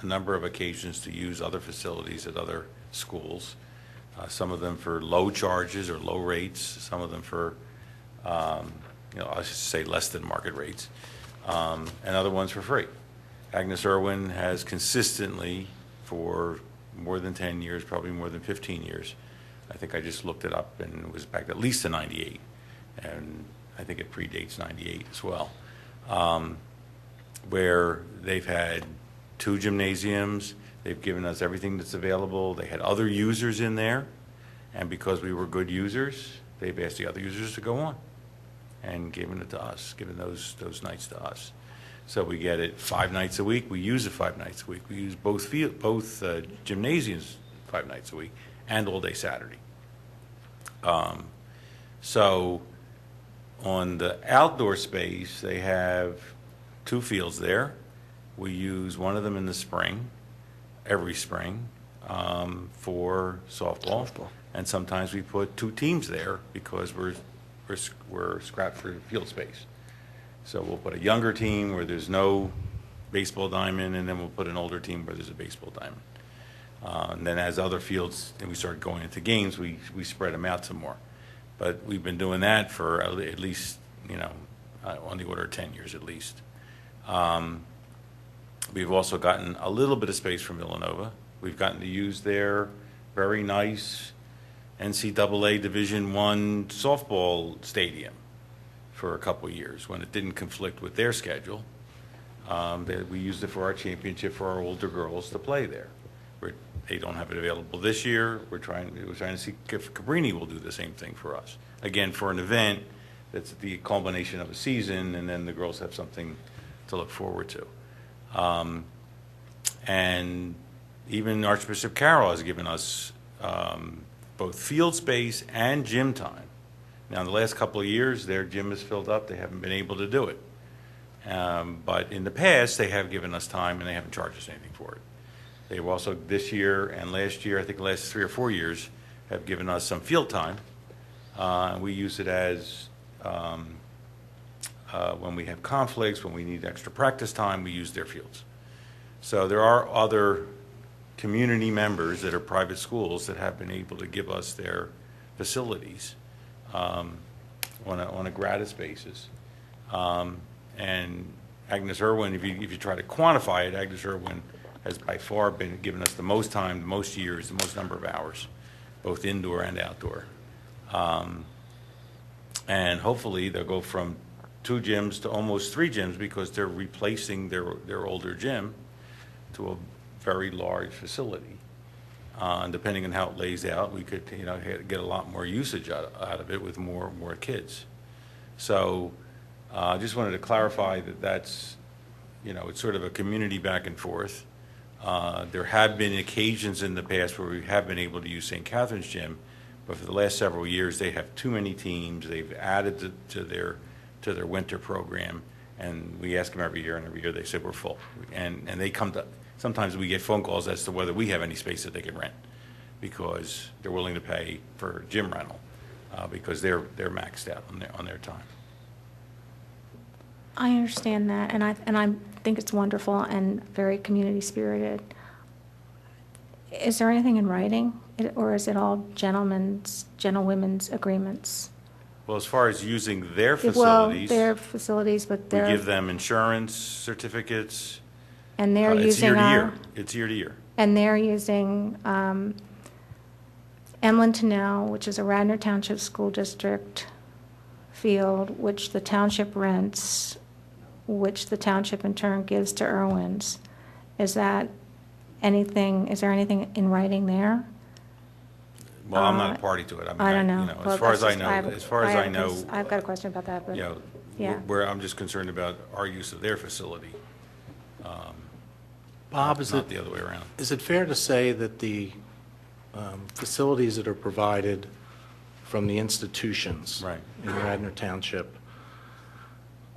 number of occasions to use other facilities at other schools. Some of them for low charges or low rates, some of them for, I should say less than market rates, and other ones for free. Agnes Irwin has consistently, for more than 10 years, probably more than 15 years, I think I just looked it up, and it was back at least to 98, and I think it predates 98 as well, where they've had 2 gymnasiums. They've given us everything that's available. They had other users in there, and because we were good users, they've asked the other users to go on and given it to us, given those nights to us. So we get it 5 nights a week. We use it 5 nights a week. We use both gymnasiums 5 nights a week and all day Saturday. So on the outdoor space, they have 2 fields there. We use one of them in the spring, every spring, for softball. And sometimes we put 2 teams there because we're scrapped for field space. So we'll put a younger team where there's no baseball diamond, and then we'll put an older team where there's a baseball diamond. And then as other fields, and we start going into games, we spread them out some more. But we've been doing that for at least, on the order of 10 years at least. We've also gotten a little bit of space from Villanova. We've gotten to use their very nice NCAA Division I softball stadium for a couple of years when it didn't conflict with their schedule. We used it for our championship for our older girls to play there. They don't have it available this year. We're trying to see if Cabrini will do the same thing for us. Again, for an event that's the culmination of a season, and then the girls have something to look forward to. And even Archbishop Carroll has given us both field space and gym time. Now, in the last couple of years, their gym is filled up. They haven't been able to do it. But in the past, they have given us time, and they haven't charged us anything for it. They've also, this year and last year, I think the last 3 or 4 years, have given us some field time. We use it as when we have conflicts, when we need extra practice time, we use their fields. So there are other community members that are private schools that have been able to give us their facilities on a gratis basis. And Agnes Irwin, if you try to quantify it, Agnes Irwin has by far been giving us the most time, the most years, the most number of hours, both indoor and outdoor. And hopefully they'll go from 2 gyms to almost 3 gyms because they're replacing their older gym to a very large facility. And depending on how it lays out, we could, get a lot more usage out of it with more kids. So I just wanted to clarify that that's, it's sort of a community back and forth. There have been occasions in the past where we have been able to use St. Catherine's Gym, but for the last several years, they have too many teams. They've added to their winter program, and we ask them every year, and every year they say we're full. And they come to, sometimes we get phone calls as to whether we have any space that they can rent, because they're willing to pay for gym rental, because they're maxed out on their time. I understand that, and I think it's wonderful and very community spirited. Is there anything in writing, or is it all gentlewomen's agreements? Well, as far as using their Well, facilities, their facilities, but we they're, give them insurance certificates. and they're It's using year to our, year. It's year to year. and they're using Emlyn Tennell, which is a Radnor Township School District field, which the township rents, which the township in turn gives to Irwin's. Is there anything in writing there? Well, I'm not a party to it. I don't know. Well, As far as I that's know, just- as far as I know, I've got a question about that, but, yeah. where I'm just concerned about our use of their facility. Bob, Not the other way around. is it fair to say that the facilities that are provided from the institutions Right. in Radnor Township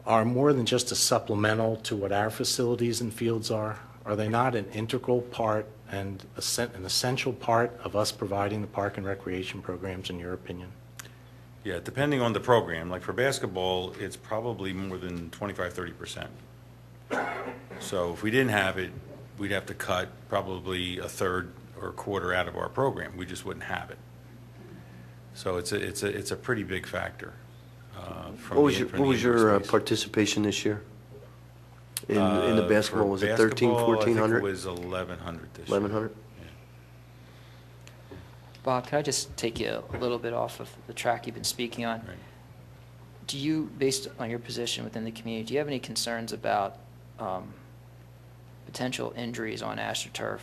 are more than just a supplemental to what our facilities and fields are? Are they not an integral part and an essential part of us providing the park and recreation programs, in your opinion? Yeah, depending on the program, like for basketball, it's probably more than 25-30%. So if we didn't have it, we'd have to cut probably a third or a quarter out of our program. We just wouldn't have it. So it's a pretty big factor. What was your participation this year in the basketball? Was it 13, 1400? I think it was 1100 this year. 1100? Bob, can I just take you a little bit off of the track you've been speaking on? Right. Do you, based on your position within the community, do you have any concerns about potential injuries on AstroTurf,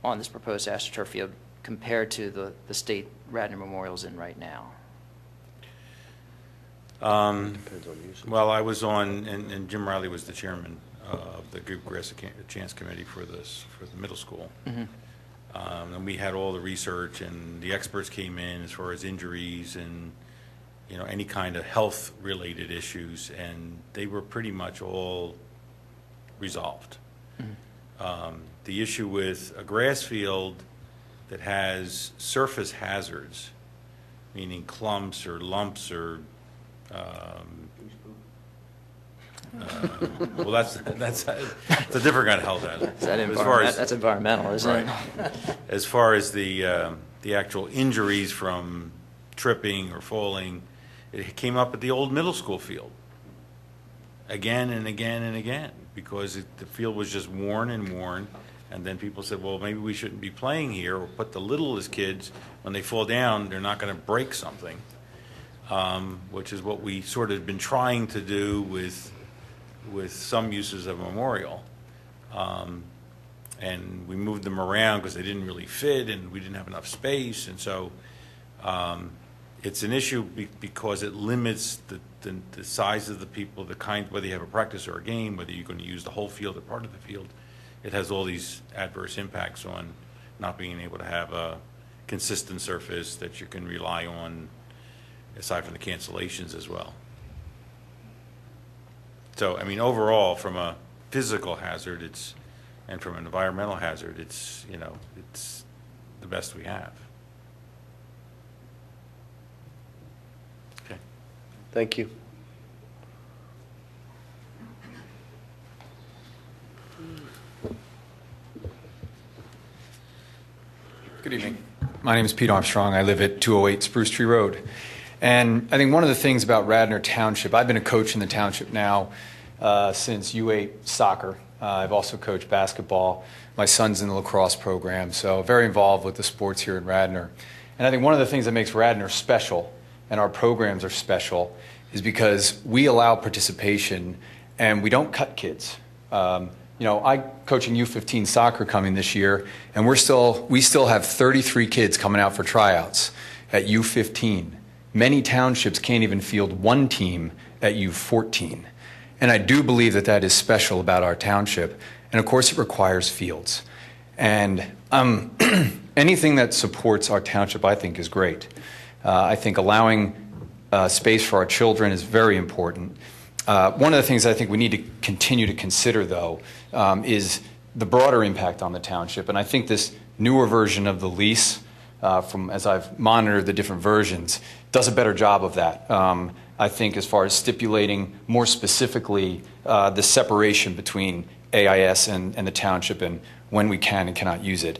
on this proposed AstroTurf field, compared to the state Radnor Memorial's in right now? Depends on usage. Well, I was on, and Jim Riley was the chairman of the Give Grass a Chance Committee for the middle school. Mm-hmm. And we had all the research, and the experts came in as far as injuries and, any kind of health-related issues, and they were pretty much all resolved. Mm-hmm. The issue with a grass field that has surface hazards, meaning clumps or lumps or well, that's a different kind of health hazard. That's environmental, isn't it? As far as the actual injuries from tripping or falling, it came up at the old middle school field again and again and again, because the field was just worn and worn. And then people said, well, maybe we shouldn't be playing here, or put the littlest kids, when they fall down, they're not going to break something, which is what we sort of been trying to do with some uses of Memorial. And we moved them around because they didn't really fit, and we didn't have enough space. And so it's an issue because it limits the size of the people, the kind, whether you have a practice or a game, whether you're going to use the whole field or part of the field. It has all these adverse impacts on not being able to have a consistent surface that you can rely on, aside from the cancellations as well. So, I mean, overall, from a physical hazard, and from an environmental hazard, it's the best we have. Okay. Thank you. Good evening. My name is Pete Armstrong. I live at 208 Spruce Tree Road. And I think one of the things about Radnor Township, I've been a coach in the township now since U8 soccer. I've also coached basketball. My son's in the lacrosse program, so very involved with the sports here in Radnor. And I think one of the things that makes Radnor special, and our programs are special, is because we allow participation and we don't cut kids. You know, I'm coaching U15 soccer coming this year, and we still have 33 kids coming out for tryouts at U15. Many townships can't even field one team at U14. And I do believe that that is special about our township. And of course, it requires fields. And anything that supports our township, I think, is great. I think allowing space for our children is very important. One of the things I think we need to continue to consider, though, is the broader impact on the township. And I think this newer version of the lease, as I've monitored the different versions, does a better job of that. I think as far as stipulating more specifically the separation between AIS and the township and when we can and cannot use it.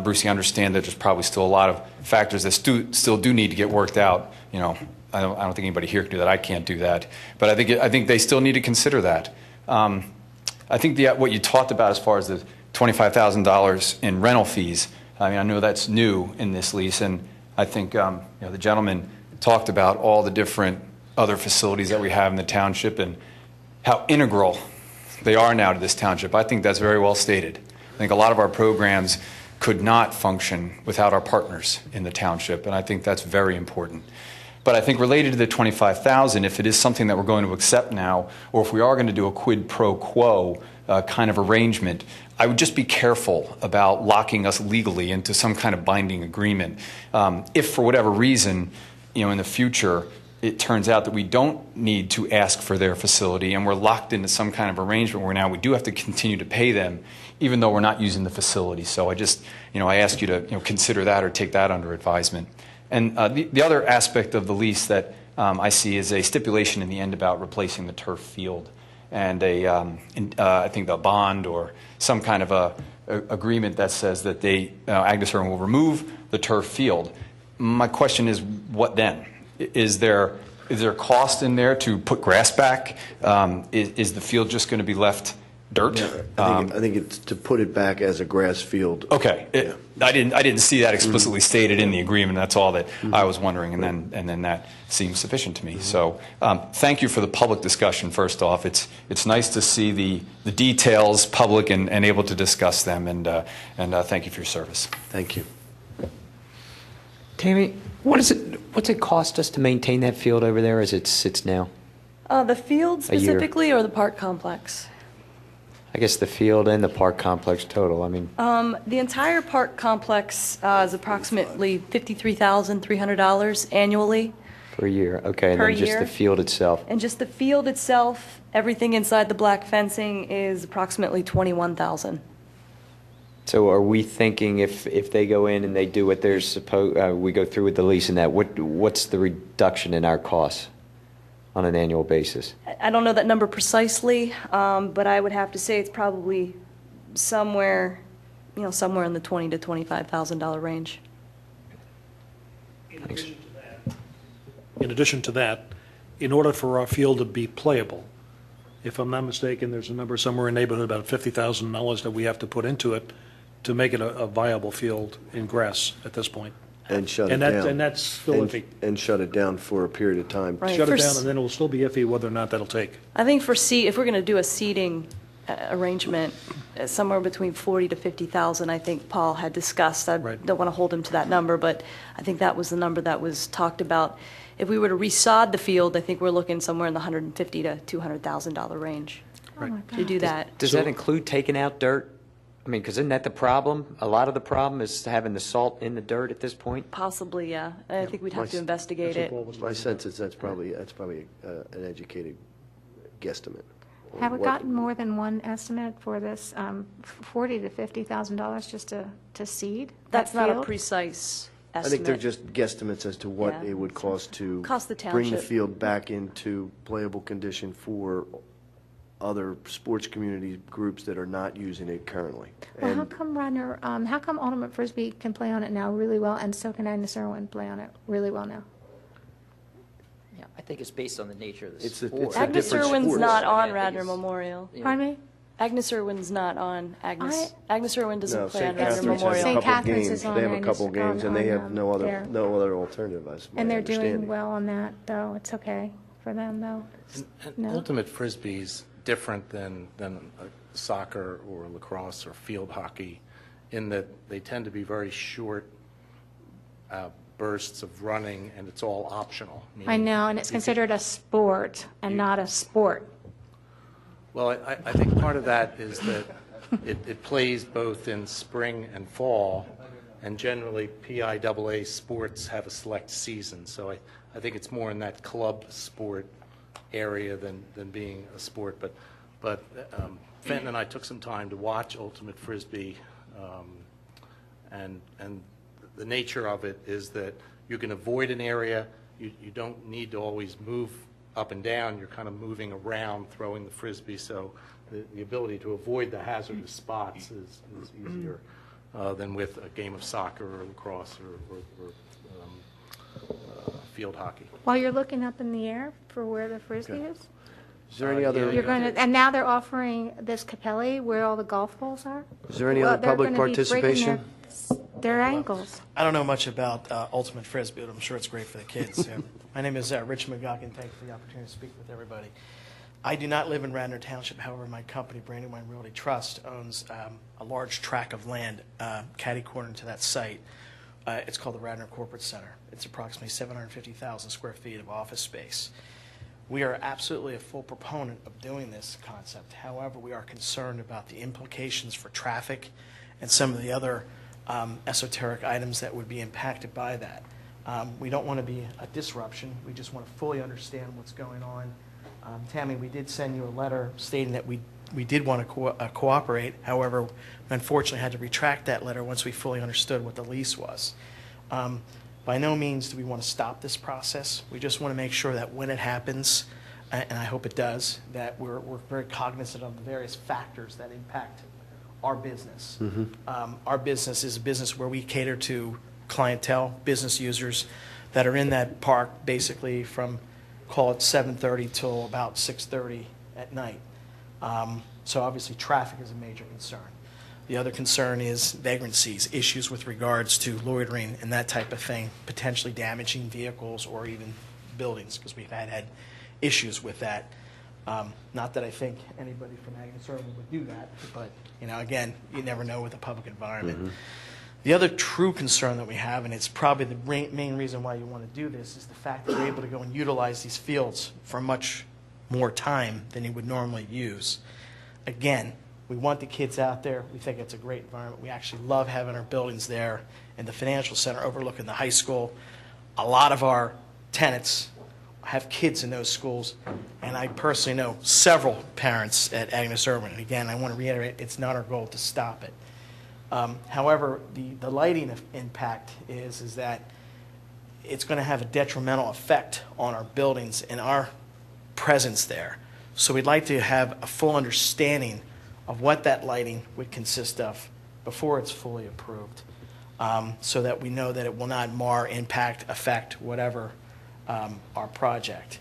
Bruce, I understand that there's probably still a lot of factors that still do need to get worked out. You know, I don't think anybody here can do that. I can't do that. But I think they still need to consider that. I think what you talked about as far as the $25,000 in rental fees, I mean, I know that's new in this lease, and I think the gentleman talked about all the different other facilities that we have in the township and how integral they are now to this township. I think that's very well stated. I think a lot of our programs could not function without our partners in the township, and I think that's very important. But I think related to the $25,000, if it is something that we're going to accept now, or if we are going to do a quid pro quo kind of arrangement, I would just be careful about locking us legally into some kind of binding agreement. If for whatever reason, in the future, it turns out that we don't need to ask for their facility and we're locked into some kind of arrangement where now we do have to continue to pay them even though we're not using the facility. So I just, I ask you to consider that or take that under advisement. And the other aspect of the lease that I see is a stipulation in the end about replacing the turf field and I think the bond or some kind of a agreement that says that Agnes Irwin will remove the turf field. My question is, what then? Is there a cost in there to put grass back? Is the field just going to be left dirt? I think it's to put it back as a grass field. Okay. I didn't see that explicitly stated in the agreement. That's all that I was wondering, and then that seems sufficient to me. So thank you for the public discussion. First off, it's nice to see the details public and able to discuss them. And thank you for your service. Thank you. Tammy, what's it cost us to maintain that field over there as it sits now? The field specifically, or the park complex? I guess the field and the park complex total. I mean, the entire park complex is approximately $53,300 annually. Per year, okay, and Per then just year. the field itself. And just the field itself, everything inside the black fencing is approximately $21,000. So are we thinking if they go in and they do what they're supposed, we go through with the lease and that, what's the reduction in our costs on an annual basis? I don't know that number precisely, but I would have to say it's probably somewhere in the $20,000 to $25,000 range. In addition to that, in order for our field to be playable, if I'm not mistaken, there's a number somewhere in the neighborhood about $50,000 that we have to put into it to make it a viable field in grass at this point. And shut it down. And that's still iffy. And shut it down for a period of time. Right. Shut it down, and then it will still be iffy whether or not that'll take. I think if we're going to do a seating arrangement, somewhere between $40,000 to $50,000, I think Paul had discussed. I Right. don't want to hold him to that number, but I think that was the number that was talked about. If we were to resod the field, I think we're looking somewhere in the $150,000 to $200,000 range Oh, my to do that. Does that include taking out dirt? I mean, because isn't that the problem? A lot of the problem is having the salt in the dirt at this point. Possibly, yeah. I think we'd have to investigate That's what it. Paul was My talking sense is that's probably an educated guesstimate. on Have we what- gotten more than one estimate for this, $40,000 to $50,000 just to seed that That's not a field? precise I estimate. think they're just guesstimates as to what Yeah. it would cost to Cost the bring the township. field back into playable condition for other sports community groups that are not using it currently. Well, how And come Radnor, how come Ultimate Frisbee can play on it now really well, and so can Agnes Irwin play on it really well now? Yeah, I think it's based on the nature of the It's a- sport. it's a Agnes different Irwin's sport. not I mean, I on think Radnor it's- Memorial. you know, Pardon me? Agnes Irwin's not on Agnes. Agnes Irwin doesn't No, play on St. Radnor Catherine's has a Memorial. St. couple Catherine's games. is on They have a Agnes- couple games, and they on, have there. no other alternative, as my And they're doing understanding. well on that, though. It's okay for them, though. And No. Ultimate Frisbee's different than soccer or lacrosse or field hockey in that they tend to be very short bursts of running, and it's all optional. I meaning know, and it's you can- considered a sport and not a sport. Well, I think part of that is that it plays both in spring and fall, and generally PIAA sports have a select season. So I think it's more in that club sport area than being a sport. But Fenton and I took some time to watch Ultimate Frisbee, and the nature of it is that you can avoid an area. You don't need to always move up and down. You're kind of moving around, throwing the Frisbee, so the ability to avoid the hazardous spots is easier than with a game of soccer or lacrosse or field hockey. While you're looking up in the air for where the Frisbee is? Is there any other, You're going to, and now they're offering this Capelli where all the golf balls are? is there any Well, other they're public gonna be breaking participation? their ankles. I don't know much about Ultimate Frisbee, but I'm sure it's great for the kids. My name is Rich McGuckin. Thank you for the opportunity to speak with everybody. I do not live in Radnor Township. However, my company, Brandywine Realty Trust, owns a large tract of land catty-corner to that site. It's called the Radnor Corporate Center. It's approximately 750,000 square feet of office space. We are absolutely a full proponent of doing this concept. However, we are concerned about the implications for traffic and some of the other esoteric items that would be impacted by that. We don't want to be a disruption. We just want to fully understand what's going on. Tammy, we did send you a letter stating that we did want to cooperate. However, we unfortunately had to retract that letter once we fully understood what the lease was. By no means do we want to stop this process. We just want to make sure that when it happens, and I hope it does, that we're very cognizant of the various factors that impact our business. Our business is a business where we cater to clientele, business users that are in that park basically from, call it 7:30 till about 6:30 at night. So obviously traffic is a major concern. The other concern is vagrancies, issues with regards to loitering and that type of thing, potentially damaging vehicles or even buildings, because we've had issues with that. Not that I think anybody from Agnes Irwin would do that, but again, you never know with a public environment. The other true concern that we have, and it's probably the main reason why you want to do this, is the fact that you're able to go and utilize these fields for much more time than you would normally use. Again, we want the kids out there. We think it's a great environment. We actually love having our buildings there in the financial center overlooking the high school. A lot of our tenants have kids in those schools, and I personally know several parents at Agnes Irwin. And again, I want to reiterate, it's not our goal to stop it. However, the lighting impact is that it's going to have a detrimental effect on our buildings and our presence there. So we'd like to have a full understanding of what that lighting would consist of before it's fully approved, so that we know that it will not mar, impact, affect whatever our project.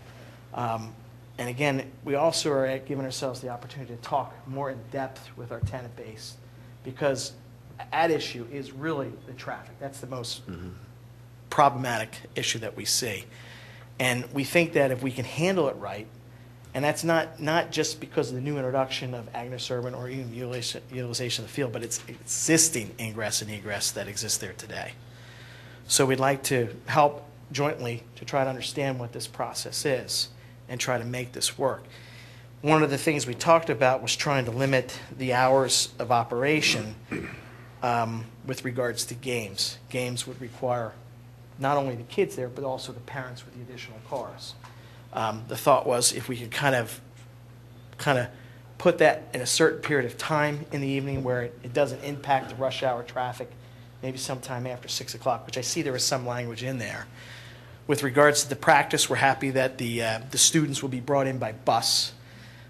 And again, we also are giving ourselves the opportunity to talk more in depth with our tenant base, because at issue is really the traffic. That's the most problematic issue that we see. And we think that if we can handle it right, and that's not just because of the new introduction of Agnes Irwin or even utilization of the field, but it's existing ingress and egress that exists there today. So we'd like to help jointly to try to understand what this process is and try to make this work. One of the things we talked about was trying to limit the hours of operation with regards to games. Games would require not only the kids there, but also the parents with the additional cars. The thought was if we could kind of put that in a certain period of time in the evening where it doesn't impact the rush hour traffic, maybe sometime after 6 o'clock, which I see there was some language in there. With regards to the practice, we're happy that the students will be brought in by bus.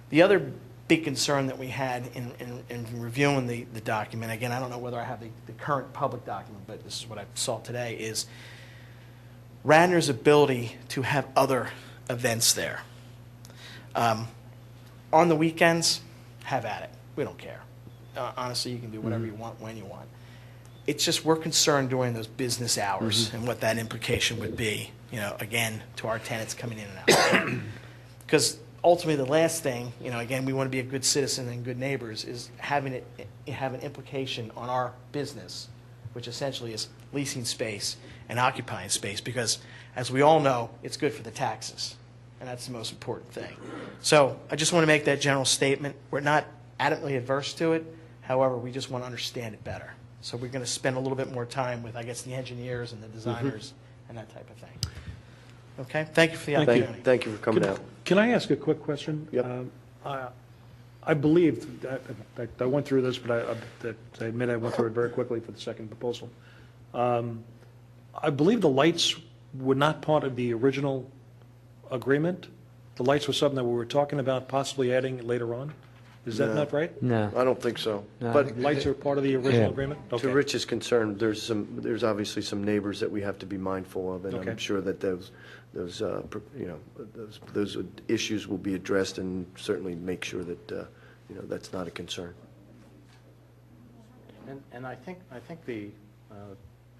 The other big concern that we had in reviewing the document, again, I don't know whether I have the current public document, but this is what I saw today, is Radnor's ability to have other events there. On the weekends, have at it. we don't care. Honestly, you can do whatever you want, when you want. It's just we're concerned during those business hours and what that implication would be, again, to our tenants coming in and out. Because ultimately, the last thing, again, we want to be a good citizen and good neighbors, is having it have an implication on our business, which essentially is leasing space and occupying space, because as we all know, it's good for the taxes, and that's the most important thing. So I just want to make that general statement. We're not adamantly adverse to it. However, we just want to understand it better. So we're going to spend a little bit more time with, I guess, the engineers and the designers and that type of thing. Okay? Thank you for the opportunity. Thank you for coming out. Can I ask a quick question? Yep. I believe, that I went through this, but I admit I went through it very quickly for the second proposal. I believe the lights were not part of the original agreement. The lights were something that we were talking about possibly adding later on. Is that not right? No. I don't think so. No. But Lights are part of the original agreement? to Okay. Rich's concern, there's obviously some neighbors that we have to be mindful of, and I'm Okay. sure that those issues will be addressed, and certainly make sure that, that's not a concern. And I think the,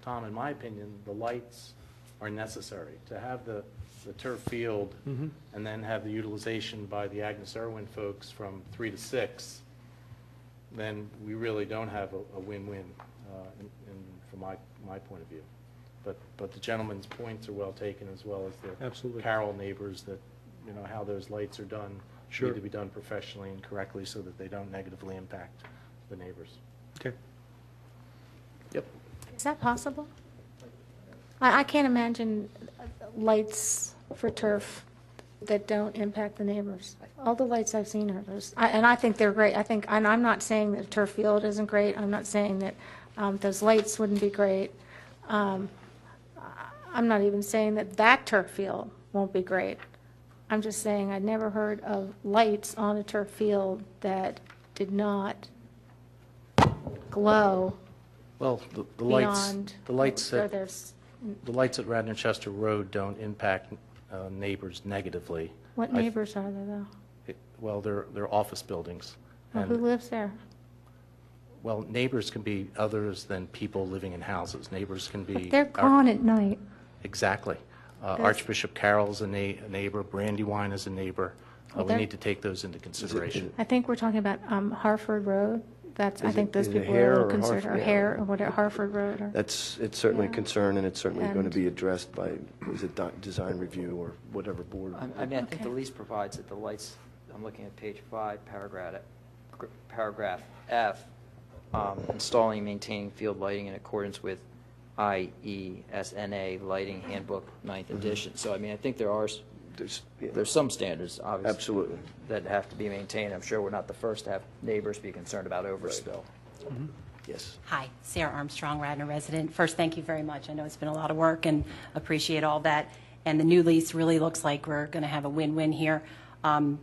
Tom, in my opinion, the lights are necessary. To have the turf field and then have the utilization by the Agnes Irwin folks from 3 to 6, then we really don't have a win-win from my point of view. But the gentleman's points are well taken, as well as the Absolutely. Carroll neighbors, that, how those lights are done Sure. need to be done professionally and correctly so that they don't negatively impact the neighbors. Okay. Yep. Is that possible? I can't imagine lights for turf that don't impact the neighbors. All the lights I've seen are those, and I think they're great. And I'm not saying that a turf field isn't great. I'm not saying that those lights wouldn't be great. I'm not even saying that turf field won't be great. I'm just saying I'd never heard of lights on a turf field that did not glow Well, the lights, beyond. the lights where at, there's, the lights at Radnor Chester Road don't impact neighbors negatively. what I- neighbors are there, though? Well, they're office buildings. Well, who And, lives there? well, neighbors can be others than people living in houses. Neighbors can be. But they're gone at night. Exactly. Archbishop Carroll's a neighbor, Brandywine is a neighbor. Well, We they're- need to take those into consideration. I think we're talking about Harford Road. That's, I Is think it- those is it people are a Hare little or concerned, or Harford? Hare, or whatever, Harford Road, or, It's certainly a Yeah. concern, and it's certainly going to And- be addressed by, is it design review or whatever board? I mean, I think the Okay. lease provides that the lights, I'm looking at page 5, paragraph F, installing and maintaining field lighting in accordance with IESNA Lighting Handbook 9th edition. So, I mean, I think there's some standards, obviously. Absolutely. That have to be maintained. I'm sure we're not the first to have neighbors be concerned about overspill. Yes. Hi, Sarah Armstrong, Radnor resident. First, thank you very much. I know it's been a lot of work and appreciate all that. And the new lease really looks like we're going to have a win-win here.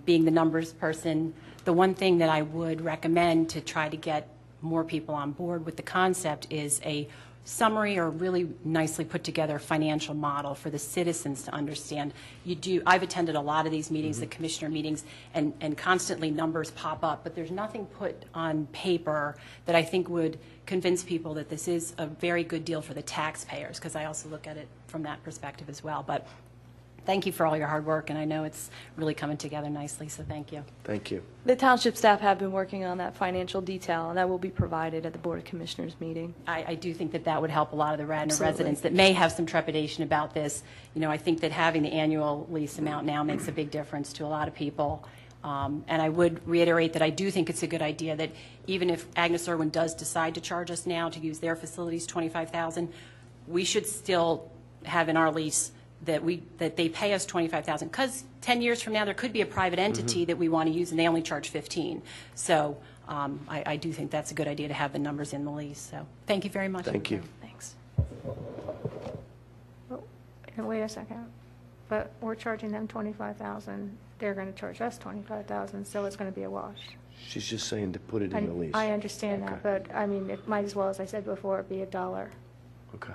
Being the numbers person, the one thing that I would recommend to try to get more people on board with the concept is a summary or really nicely put together financial model for the citizens to understand. I've attended a lot of these meetings, the commissioner meetings, and constantly numbers pop up, but there's nothing put on paper that I think would convince people that this is a very good deal for the taxpayers, because I also look at it from that perspective as well. But thank you for all your hard work, and I know it's really coming together nicely, so thank you. Thank you. The township staff have been working on that financial detail, and that will be provided at the Board of Commissioners meeting. I do think that would help a lot of the Radnor Absolutely. residents that may have some trepidation about this. I think that having the annual lease amount now makes a big difference to a lot of people. And I would reiterate that I do think it's a good idea that even if Agnes Irwin does decide to charge us now to use their facilities, $25,000, we should still have in our lease that they pay us $25,000, because 10 years from now there could be a private entity that we want to use and they only charge $15,000. So I do think that's a good idea to have the numbers in the lease. So thank you very much. Thank you. Thanks. wait a second, but we're charging them $25,000, they're going to charge us $25,000, so it's going to be a wash. She's just saying to put it in the lease. I understand that, Okay. but, I mean, it might as well, as I said before, be $1. Okay.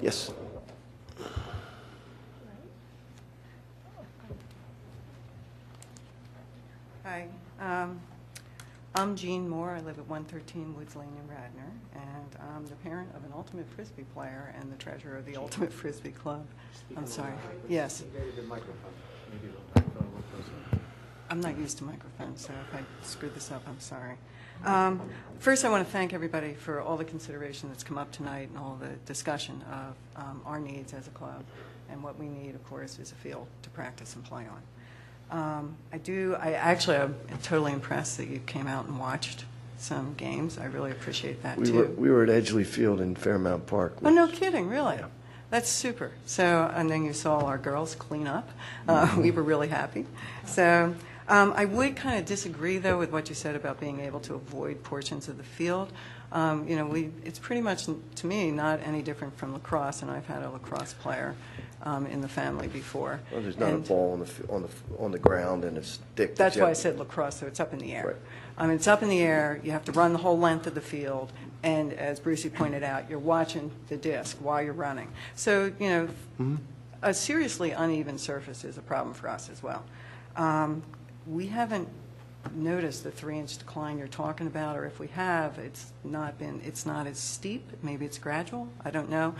Yes. Hi. I'm Jean Moore. I live at 113 Woods Lane in Radnor, and I'm the parent of an Ultimate Frisbee player and the treasurer of the Ultimate Frisbee Club. I'm sorry. Yes. I'm not used to microphones, so if I screwed this up, I'm sorry. First, I want to thank everybody for all the consideration that's come up tonight and all the discussion of our needs as a club. And what we need, of course, is a field to practice and play on. I'm totally impressed that you came out and watched some games. I really appreciate that, too. We were at Edgeley Field in Fairmount Park. Oh, no kidding, really? Yeah. That's super. So, and then you saw our girls clean up. We were really happy. So, I would kind of disagree, though, with what you said about being able to avoid portions of the field. It's pretty much, to me, not any different from lacrosse, and I've had a lacrosse player in the family before. Well, there's not a ball on the ground and a stick. That's why I said lacrosse, so it's up in the air. Right. It's up in the air. You have to run the whole length of the field, and as Brucey pointed out, you're watching the disc while you're running. So, a seriously uneven surface is a problem for us as well. We haven't noticed the 3-inch decline you're talking about, or if we have, it's not as steep. Maybe it's gradual. I don't know.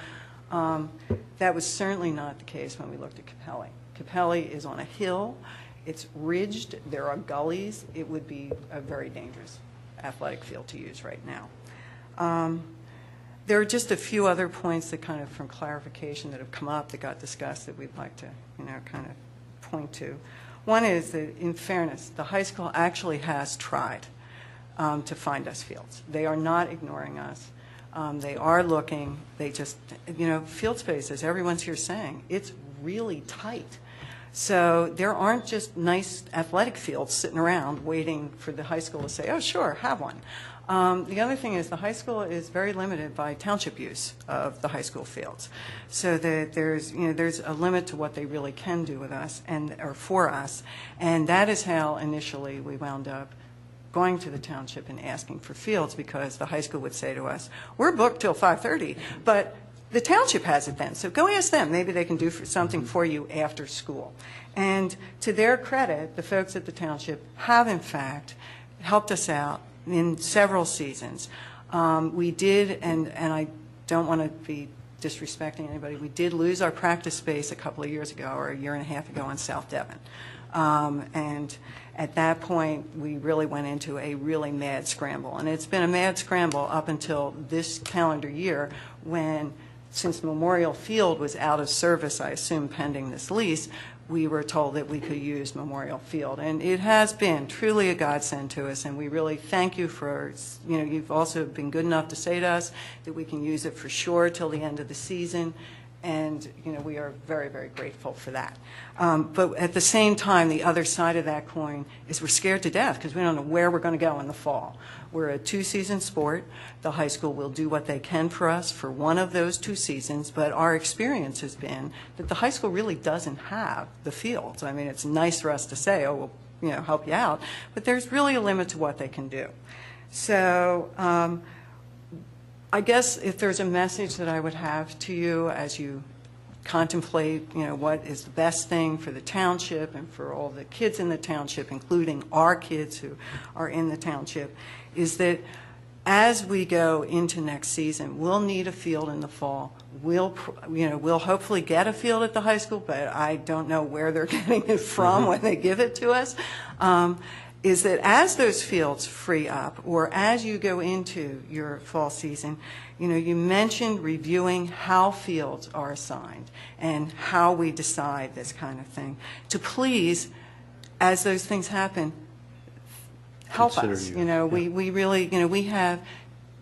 That was certainly not the case when we looked at Capelli. Capelli is on a hill. It's ridged. There are gullies. It would be a very dangerous athletic field to use right now. There are just a few other points that kind of from clarification that have come up that got discussed that we'd like to, kind of point to. One is that, in fairness, the high school actually has tried to find us fields. They are not ignoring us. They are looking. They just, field space, as everyone's here saying, it's really tight. So there aren't just nice athletic fields sitting around waiting for the high school to say, oh, sure, have one. The other thing is the high school is very limited by township use of the high school fields. So that there's a limit to what they really can do with us or for us. And that is how initially we wound up going to the township and asking for fields, because the high school would say to us, we're booked till 5:30, but the township has it then, so go ask them. Maybe they can do something for you after school. And to their credit, the folks at the township have, in fact, helped us out in several seasons. We did, and I don't want to be disrespecting anybody, we did lose our practice space a couple of years ago, or a year and a half ago, in South Devon. And at that point, we really went into a really mad scramble. And it's been a mad scramble up until this calendar year when, since Memorial Field was out of service, I assume pending this lease, we were told that we could use Memorial Field. And it has been truly a godsend to us, and we really thank you for, you've also been good enough to say to us that we can use it for sure till the end of the season. And, we are very, very grateful for that. But at the same time, the other side of that coin is we're scared to death because we don't know where we're going to go in the fall. We're a 2-season sport. The high school will do what they can for us for one of those 2 seasons, but our experience has been that the high school really doesn't have the fields. I mean, it's nice for us to say, oh, we'll, help you out, but there's really a limit to what they can do. So, I guess if there's a message that I would have to you as you contemplate, what is the best thing for the township and for all the kids in the township, including our kids who are in the township, is that as we go into next season, we'll need a field in the fall. We'll hopefully get a field at the high school, but I don't know where they're getting it from when they give it to us. Is that as those fields free up, or as you go into your fall season, you mentioned reviewing how fields are assigned and how we decide this kind of thing. To please, as those things happen, help us. We really,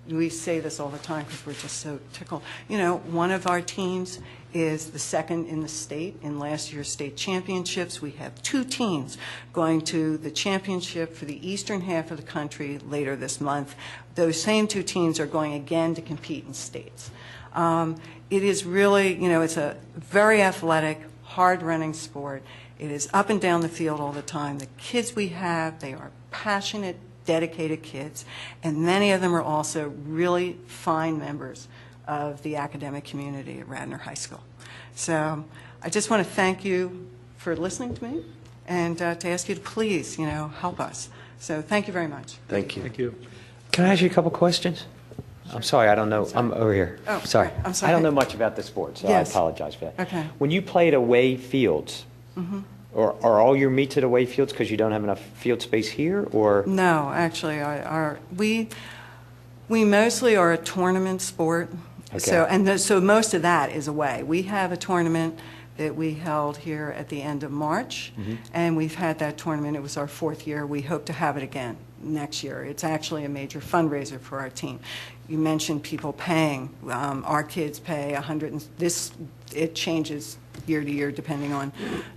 we say this all the time because we're just so tickled. One of our teams is the second in the state in last year's state championships. We have 2 teams going to the championship for the eastern half of the country later this month. Those same 2 teams are going again to compete in states. It is really, it's a very athletic, hard-running sport. It is up and down the field all the time. The kids we have, they are passionate, dedicated kids, and many of them are also really fine members of the academic community at Radnor High School. So I just want to thank you for listening to me and to ask you to please, help us So thank you very much. Thank you. Thank you. Can I ask you a couple questions? I'm sorry, I don't know. I'm over here. Oh, Sorry. I'm sorry. I don't know much about the sport, so Yes. I apologize for that. Okay. When you played away fields, or are all your meets at away fields because you don't have enough field space here, or? No, actually, we mostly are a tournament sport. So, Okay. so most of that is away. We have a tournament that we held here at the end of March, and we've had that tournament. It was our 4th year. We hope to have it again next year. It's actually a major fundraiser for our team. You mentioned people paying. Our kids pay it changes year to year depending on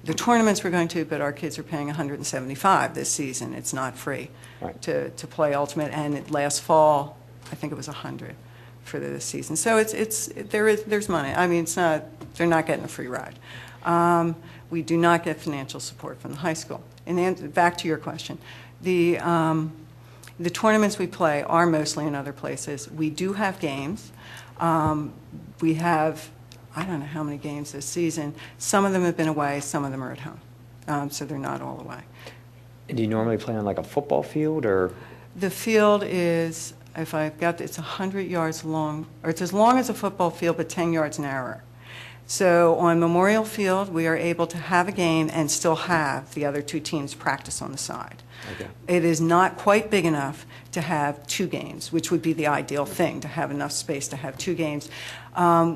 the tournaments we're going to, but our kids are paying $175 this season. It's not free to play Ultimate, and last fall, I think it was $100 for this season. So there's money. I mean, they're not getting a free ride. We do not get financial support from the high school. And back to your question, the tournaments we play are mostly in other places. We do have games. We have, I don't know how many games this season. Some of them have been away, some of them are at home. So they're not all away. Do you normally play on like a football field, or? The field is, if I've got, it's 100 yards long, or it's as long as a football field, but 10 yards narrower. So on Memorial Field, we are able to have a game and still have the other 2 teams practice on the side. Okay. It is not quite big enough to have 2 games, which would be the ideal thing, to have enough space to have 2 games.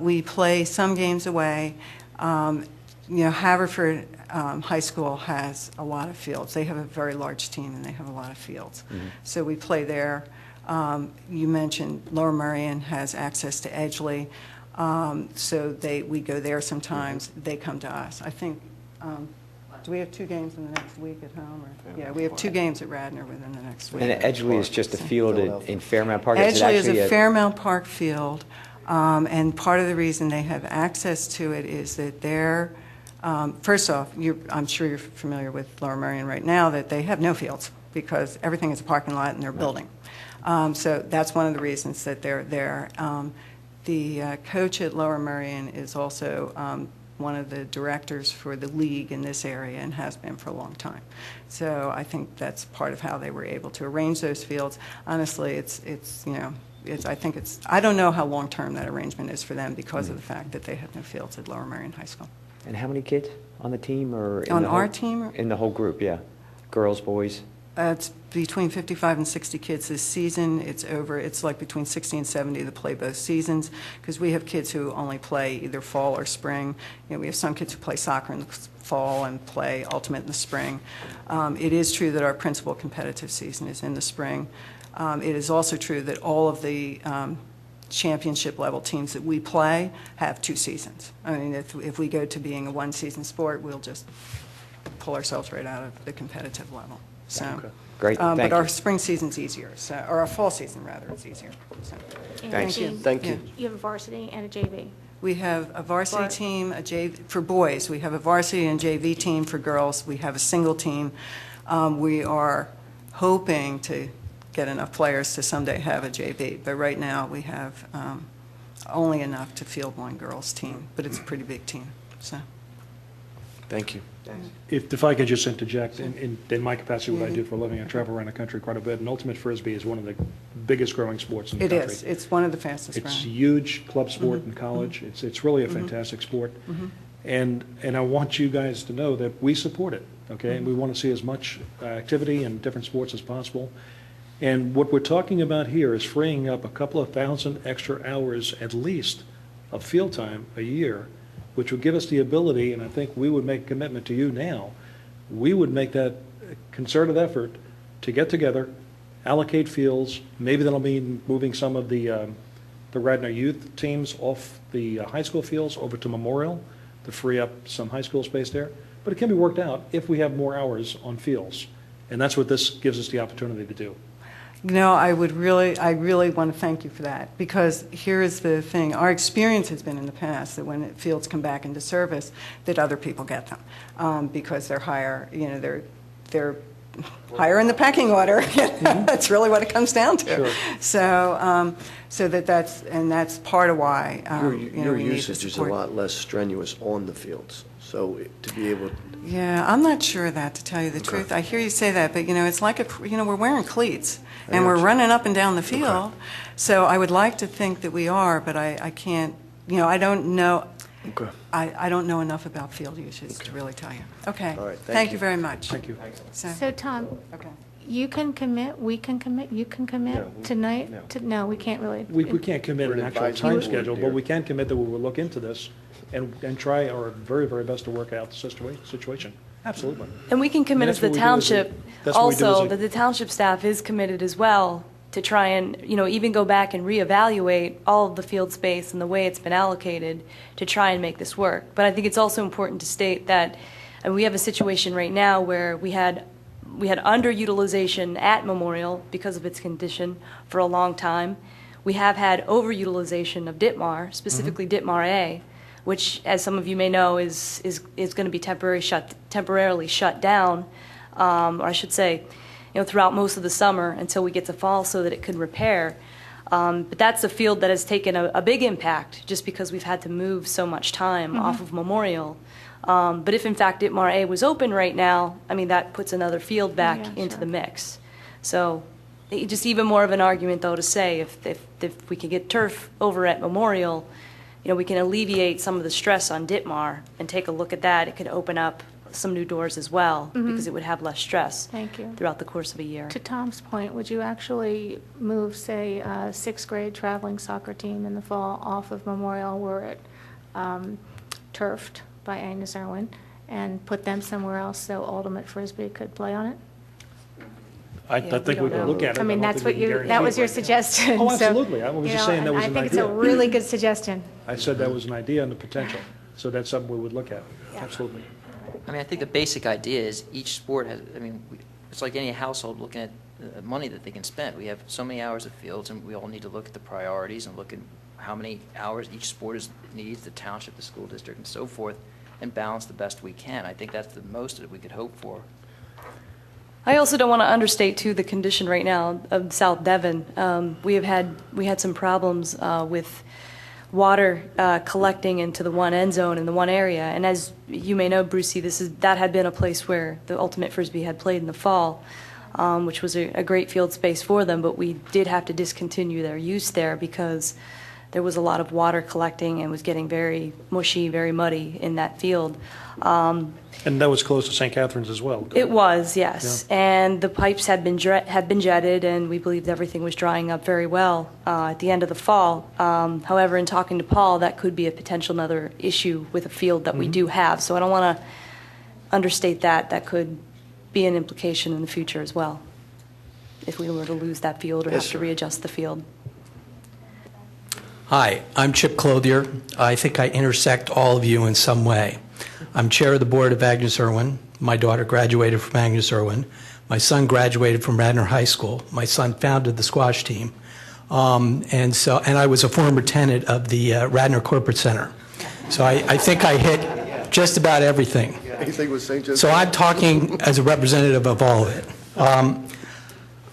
We play some games away. Haverford High School has a lot of fields. They have a very large team, and they have a lot of fields. So we play there. You mentioned Lower Merion has access to Edgeley. So we go there sometimes. They come to us. I think, do we have 2 games in the next week at home? Yeah, we have 2 games at Radnor within the next week. And Edgeley is just a field in Fairmount Park? Edgeley is a Fairmount Park field, and part of the reason they have access to it is that they're, first off, I'm sure you're familiar with Lower Merion right now, that they have no fields because everything is a parking lot and they're building. So that's one of the reasons that they're there. The coach at Lower Merion is also one of the directors for the league in this area and has been for a long time. So I think that's part of how they were able to arrange those fields. Honestly, I don't know how long-term that arrangement is for them because of the fact that they have no fields at Lower Merion High School. And how many kids on the team, or on our team? In the whole group, yeah. Girls, boys? It's between 55 and 60 kids this season. It's like between 60 and 70 that play both seasons, because we have kids who only play either fall or spring. We have some kids who play soccer in the fall and play Ultimate in the spring. It is true that our principal competitive season is in the spring. It is also true that all of the championship level teams that we play have 2 seasons. I mean, if we go to being a 1-season sport, we'll just pull ourselves right out of the competitive level. So, okay. Great, thank but you. our spring season's easier, or our fall season rather, is easier. So. Thank you. Thank you. You have a varsity and a JV. We have a varsity team, a JV for boys. We have a varsity and JV team for girls. We have a single team. We are hoping to get enough players to someday have a JV, but right now we have only enough to field 1 girls team, but it's a pretty big team. So. Thank you. If I could just interject, in my capacity, what I do for a living, I travel around the country quite a bit, and Ultimate Frisbee is one of the biggest growing sports in the country. It is. It's one of the fastest growing. It's a huge club sport in college. It's really a fantastic sport. And I want you guys to know that we support it, okay? And we want to see as much activity in different sports as possible. And what we're talking about here is freeing up a couple of thousand extra hours at least of field time a year, which would give us the ability, and I think we would make a commitment to you now, we would make that concerted effort to get together, allocate fields. Maybe that'll mean moving some of the Radnor youth teams off the high school fields over to Memorial to free up some high school space there. But it can be worked out if we have more hours on fields. And that's what this gives us the opportunity to do. I really want to thank you for that, because here is the thing. Our experience has been in the past that when fields come back into service, that other people get them because they're higher, they're higher in the pecking order. That's really what it comes down to. Sure. So that's part of why Your we need the usage is a support. lot less strenuous on the fields. So to be able, Yeah, I'm not sure of that, to tell you the truth. I hear you say that, but, it's like, we're wearing cleats, and we're running up and down the field. So I would like to think that we are, but I can't, I don't know. okay. I don't know enough about field usage to really tell you. Okay. All right, Thank you very much. Thank you. So, Tom, Okay. you can commit, we can commit, you can commit tonight? No, we can't really. We can't commit We're an an actual advisory time board schedule, here. but we can commit that we will look into this and try our very, very best to work out the situation. Absolutely. And we can commit as that's the what we do as a- township that's what we do as also, a- that the township staff is committed as well to try and, even go back and reevaluate all of the field space and the way it's been allocated to try and make this work. But I think it's also important to state that, and we have a situation right now where we had underutilization at Memorial because of its condition for a long time. We have had overutilization of Ditmar, specifically Ditmar A, which, as some of you may know, is going to be temporarily shut down, or I should say, throughout most of the summer until we get to fall so that it could repair. But that's a field that has taken a big impact just because we've had to move so much time off of Memorial. But if in fact Ditmar A was open right now, that puts another field back into the mix. So just even more of an argument, though, to say if we can get turf over at Memorial, we can alleviate some of the stress on Ditmar and take a look at that. It could open up some new doors as well because it would have less stress Thank you. throughout the course of a year. To Tom's point, would you actually move, say, a sixth grade traveling soccer team in the fall off of Memorial were it turfed by Agnes Irwin and put them somewhere else so Ultimate Frisbee could play on it? I Yeah, think we we don't can know. look at it. I mean, don't that's think what we can that guarantee was it your right now. suggestion. Oh, so, absolutely. I was just saying that was an I think it's a idea. really good suggestion. I said that was an idea and the potential, so that's something we would look at. Absolutely. I think the basic idea is each sport has, it's like any household looking at money that they can spend. We have so many hours of fields, and we all need to look at the priorities and look at how many hours each sport needs, the township, the school district, and so forth, and balance the best we can. I think that's the most that we could hope for. I also don't want to understate, too, the condition right now of South Devon. We had some problems with water collecting into the one end zone in the one area. And as you may know, Brucey, that had been a place where the Ultimate Frisbee had played in the fall, which was a great field space for them. But we did have to discontinue their use there because there was a lot of water collecting and was getting very mushy, very muddy in that field. And that was close to St. Catherine's as well. It was, yes. Yeah. And the pipes had been jetted, and we believed everything was drying up very well at the end of the fall. However, in talking to Paul, that could be a potential another issue with a field that we do have. So I don't want to understate that. That could be an implication in the future as well, if we were to lose that field or have to readjust the field. Hi, I'm Chip Clothier. I think I intersect all of you in some way. I'm chair of the board of Agnes Irwin. My daughter graduated from Agnes Irwin. My son graduated from Radnor High School. My son founded the squash team. And I was a former tenant of the Radnor Corporate Center. So I think I hit just about everything. Anything with St. Joe's? So I'm talking as a representative of all of it.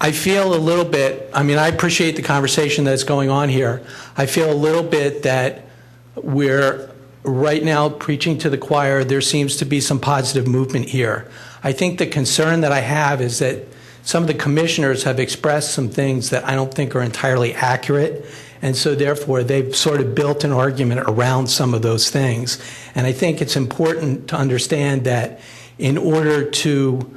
I feel a little bit, I appreciate the conversation that's going on here. I feel a little bit that we're right now preaching to the choir. There seems to be some positive movement here. I think the concern that I have is that some of the commissioners have expressed some things that I don't think are entirely accurate, and so therefore they've sort of built an argument around some of those things. And I think it's important to understand that in order to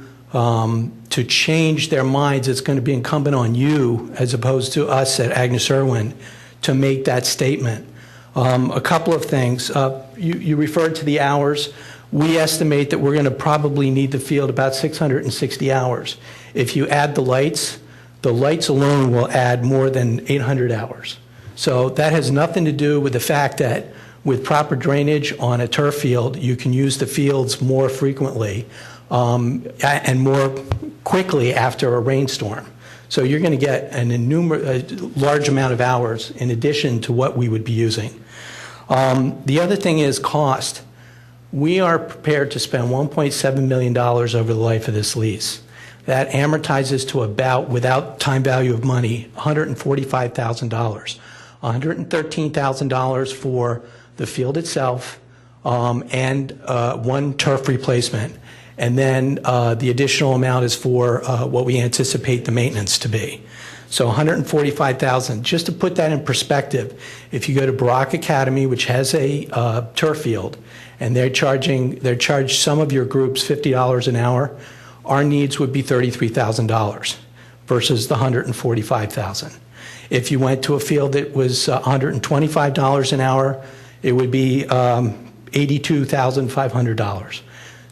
change their minds, it's going to be incumbent on you, as opposed to us at Agnes Irwin, to make that statement. A couple of things. You referred to the hours. We estimate that we're going to probably need the field about 660 hours. If you add the lights alone will add more than 800 hours. So that has nothing to do with the fact that with proper drainage on a turf field, you can use the fields more frequently and more quickly after a rainstorm. So you're going to get a large amount of hours in addition to what we would be using. The other thing is cost. We are prepared to spend $1.7 million over the life of this lease. That amortizes to about, without time value of money, $145,000. $113,000 for the field itself, and one turf replacement. And then the additional amount is for what we anticipate the maintenance to be. So $145,000. Just to put that in perspective, if you go to Brock Academy, which has a turf field, and they're charged some of your groups $50 an hour, our needs would be $33,000 versus the $145,000. If you went to a field that was $125 an hour, it would be $82,500.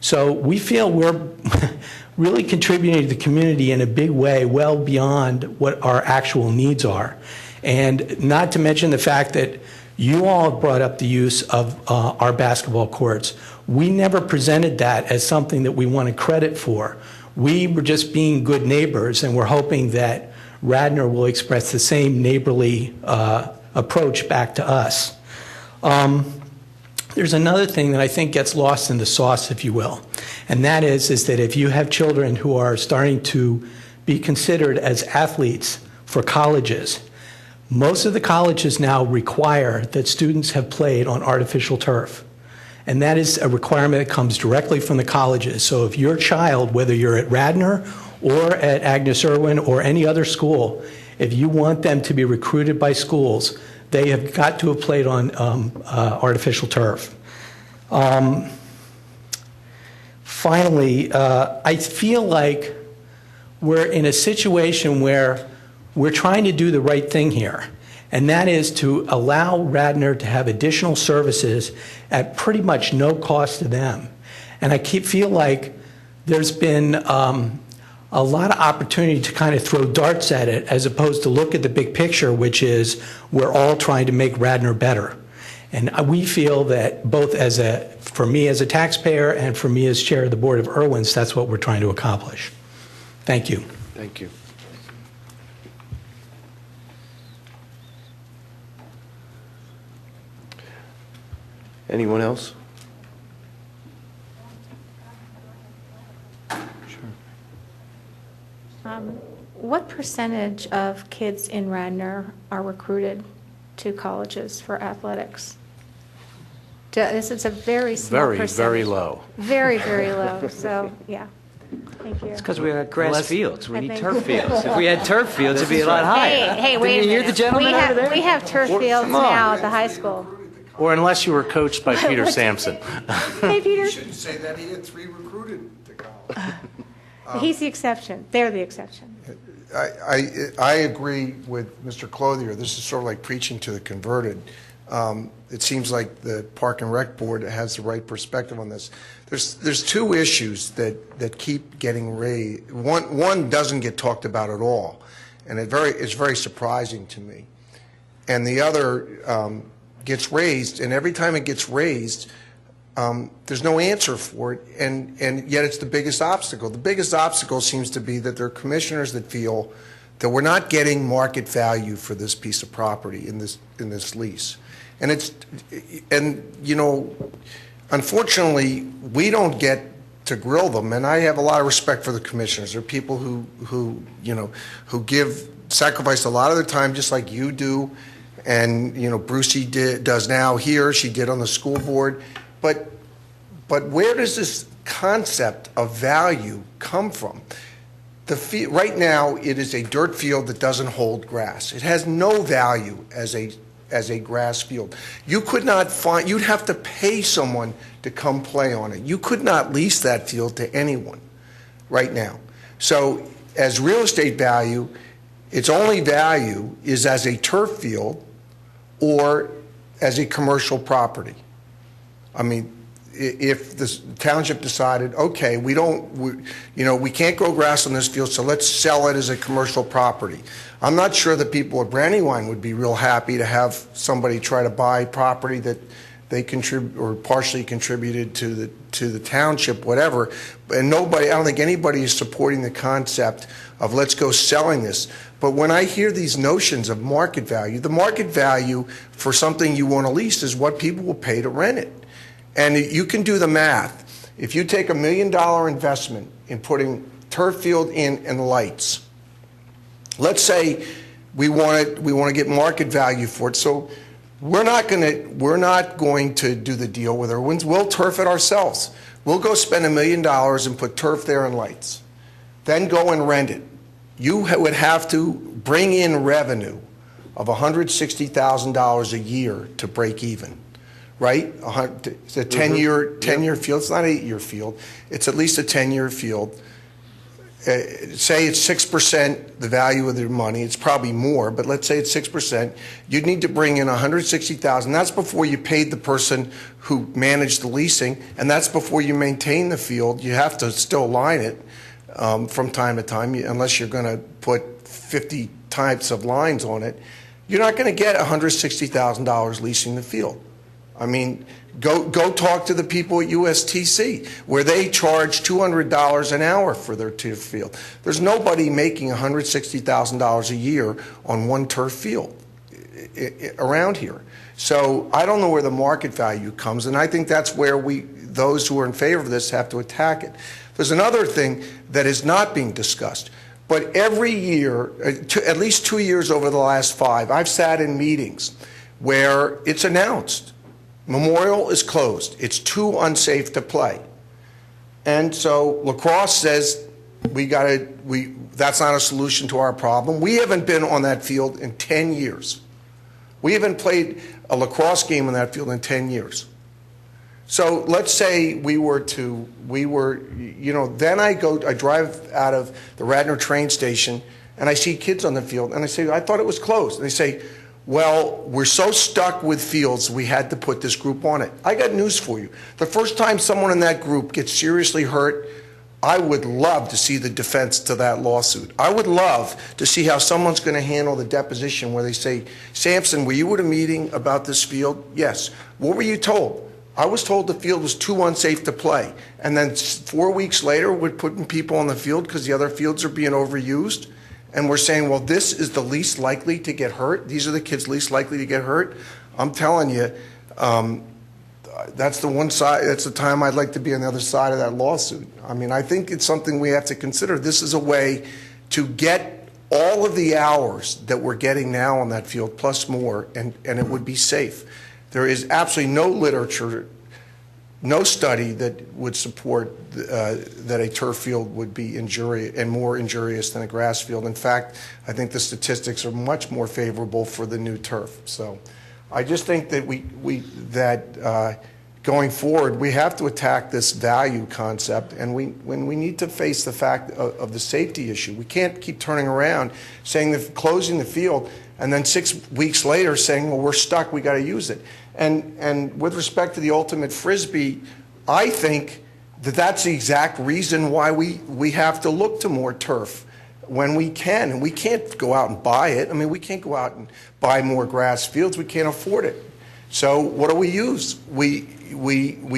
So we feel we're really contributing to the community in a big way, well beyond what our actual needs are. And not to mention the fact that you all brought up the use of our basketball courts. We never presented that as something that we wanted credit for. We were just being good neighbors, and we're hoping that Radnor will express the same neighborly approach back to us. There's another thing that I think gets lost in the sauce, if you will, and that is that if you have children who are starting to be considered as athletes for colleges, most of the colleges now require that students have played on artificial turf. And that is a requirement that comes directly from the colleges. So if your child, whether you're at Radnor or at Agnes Irwin or any other school, if you want them to be recruited by schools, they have got to have played on artificial turf. Finally, I feel like we're in a situation where we're trying to do the right thing here, and that is to allow Radnor to have additional services at pretty much no cost to them. And I feel like there's been a lot of opportunity to kind of throw darts at it as opposed to look at the big picture, which is we're all trying to make Radnor better. And we feel that both for me as a taxpayer and for me as chair of the Board of Irwins, that's what we're trying to accomplish. Thank you. Thank you. Anyone else? What percentage of kids in Radnor are recruited to colleges for athletics? This is a very small percentage. Very low. Very, very low. So, yeah. Thank you. It's because we had grass fields. We I need think- turf fields. If we had turf fields, it'd be a lot higher. Hey, wait a Didn't you hear minute. the gentleman over there? We have turf fields come on. now at the high school. Or unless you were coached by Peter Sampson. Hey, Peter. You shouldn't say that. He had 3 recruited to college. He's the exception. They're the exception. I agree with Mr. Clothier. This is sort of like preaching to the converted. It seems like the Park and Rec Board has the right perspective on this. There's 2 issues that keep getting raised. One doesn't get talked about at all, and it's very surprising to me. And the other gets raised, and every time it gets raised, there's no answer for it, and yet it's the biggest obstacle. The biggest obstacle seems to be that there are commissioners that feel that we're not getting market value for this piece of property in this lease. And you know, unfortunately, we don't get to grill them, and I have a lot of respect for the commissioners. They're people who sacrifice a lot of their time, just like you do, and you know, Brucey does now here. She did on the school board, but where does this concept of value come from? Right now, it is a dirt field that doesn't hold grass. It has no value as a grass field. You could not find, you'd have to pay someone to come play on it. You could not lease that field to anyone right now. So as real estate value, its only value is as a turf field or as a commercial property. I mean, if the township decided, okay, we can't grow grass on this field, so let's sell it as a commercial property. I'm not sure that people at Brandywine would be real happy to have somebody try to buy property that they contribute or partially contributed to the township, whatever. And I don't think anybody is supporting the concept of let's go selling this. But when I hear these notions of market value, the market value for something you want to lease is what people will pay to rent it. And you can do the math. If you take $1 million investment in putting turf field in and lights, let's say we want to get market value for it. So we're not going to do the deal with Irwin's. We'll turf it ourselves. We'll go spend $1 million and put turf there and lights. Then go and rent it. You would have to bring in revenue of $160,000 a year to break even, right? It's a 10-year field. It's not an 8-year field. It's at least a 10-year field. Say it's 6% the value of their money. It's probably more, but let's say it's 6%. You'd need to bring in $160,000. That's before you paid the person who managed the leasing, and that's before you maintain the field. You have to still line it from time to time, unless you're going to put 50 types of lines on it. You're not going to get $160,000 leasing the field. I mean, go talk to the people at USTC, where they charge $200 an hour for their turf field. There's nobody making $160,000 a year on one turf field around here. So I don't know where the market value comes, and I think that's where those who are in favor of this, have to attack it. There's another thing that is not being discussed. But every year, at least 2 years over the last 5, I've sat in meetings where it's announced, Memorial is closed. It's too unsafe to play. And so lacrosse says that's not a solution to our problem. We haven't been on that field in 10 years. We haven't played a lacrosse game on that field in 10 years. So let's say then I drive out of the Radnor train station and I see kids on the field and I say, I thought it was closed. And they say, well, we're so stuck with fields, we had to put this group on it. I got news for you. The first time someone in that group gets seriously hurt, I would love to see the defense to that lawsuit. I would love to see how someone's going to handle the deposition where they say, Sampson, were you at a meeting about this field? Yes. What were you told? I was told the field was too unsafe to play. And then 4 weeks later, we're putting people on the field because the other fields are being overused. And we're saying, well, this is the least likely to get hurt. These are the kids least likely to get hurt. I'm telling you, that's the one side. That's the time I'd like to be on the other side of that lawsuit. I mean, I think it's something we have to consider. This is a way to get all of the hours that we're getting now on that field, plus more, and it would be safe. There is absolutely no literature, no study that would support that a turf field would be more injurious than a grass field. In fact, I think the statistics are much more favorable for the new turf. So I just think that going forward, we have to attack this value concept, and we need to face the fact of the safety issue. We can't keep turning around saying that closing the field and then 6 weeks later saying, well, we're stuck, we got to use it. And with respect to the ultimate Frisbee, I think that that's the exact reason why we have to look to more turf when we can. And we can't go out and buy it. I mean, we can't go out and buy more grass fields. We can't afford it. So what do we use? We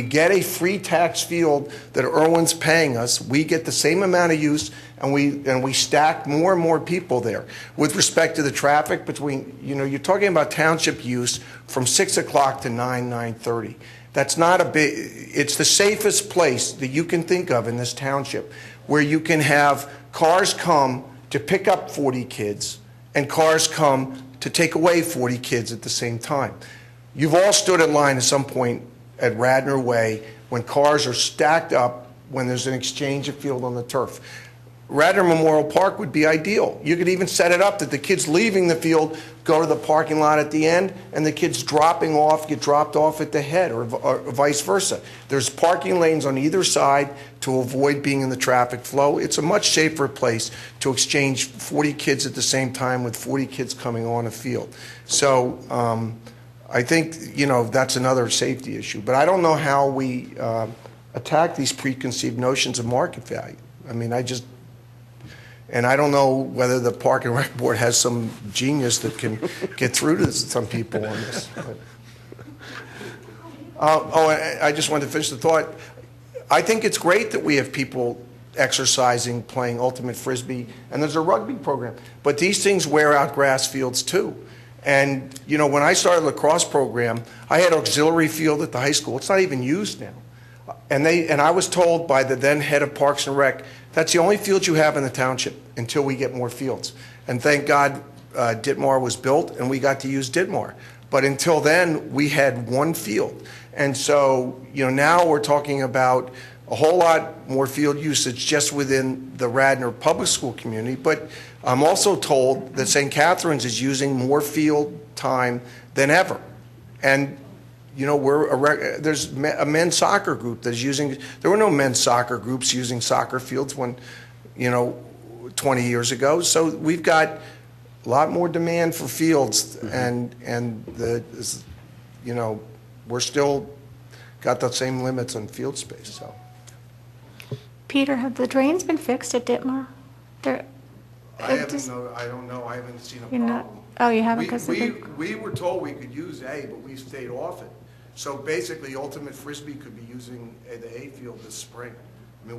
get a free tax field that Irwin's paying us. We get the same amount of use, and we stack more and more people there. With respect to the traffic between, you're talking about township use from 6 o'clock to 9:30. That's not it's the safest place that you can think of in this township, where you can have cars come to pick up 40 kids and cars come to take away 40 kids at the same time. You've all stood in line at some point at Radnor Way when cars are stacked up when there's an exchange of field on the turf. Radnor Memorial Park would be ideal. You could even set it up that the kids leaving the field go to the parking lot at the end, and the kids dropping off get dropped off at the head, or vice versa. There's parking lanes on either side to avoid being in the traffic flow. It's a much safer place to exchange 40 kids at the same time with 40 kids coming on a field. So I think, that's another safety issue. But I don't know how we attack these preconceived notions of market value. I mean, and I don't know whether the Park and Rec Board has some genius that can get through to some people on this. I just wanted to finish the thought. I think it's great that we have people exercising, playing ultimate Frisbee, and there's a rugby program. But these things wear out grass fields too. And, when I started the lacrosse program, I had auxiliary field at the high school. It's not even used now. And I was told by the then head of Parks and Rec, that's the only field you have in the township until we get more fields. And thank God Ditmar was built and we got to use Ditmar. But until then, we had one field. And so, now we're talking about a whole lot more field usage just within the Radnor public school community. But I'm also told that St. Catherine's is using more field time than ever. And, there's a men's soccer group that's using, there were no men's soccer groups using soccer fields when, 20 years ago. So we've got a lot more demand for fields, and we're still got the same limits on field space. So, Peter, have the drains been fixed at Ditmar? I don't know. I haven't seen a You're problem. not, oh, you haven't? 'Cause We were told we could use A, but we stayed off it. So basically, Ultimate Frisbee could be using the A field this spring. I mean,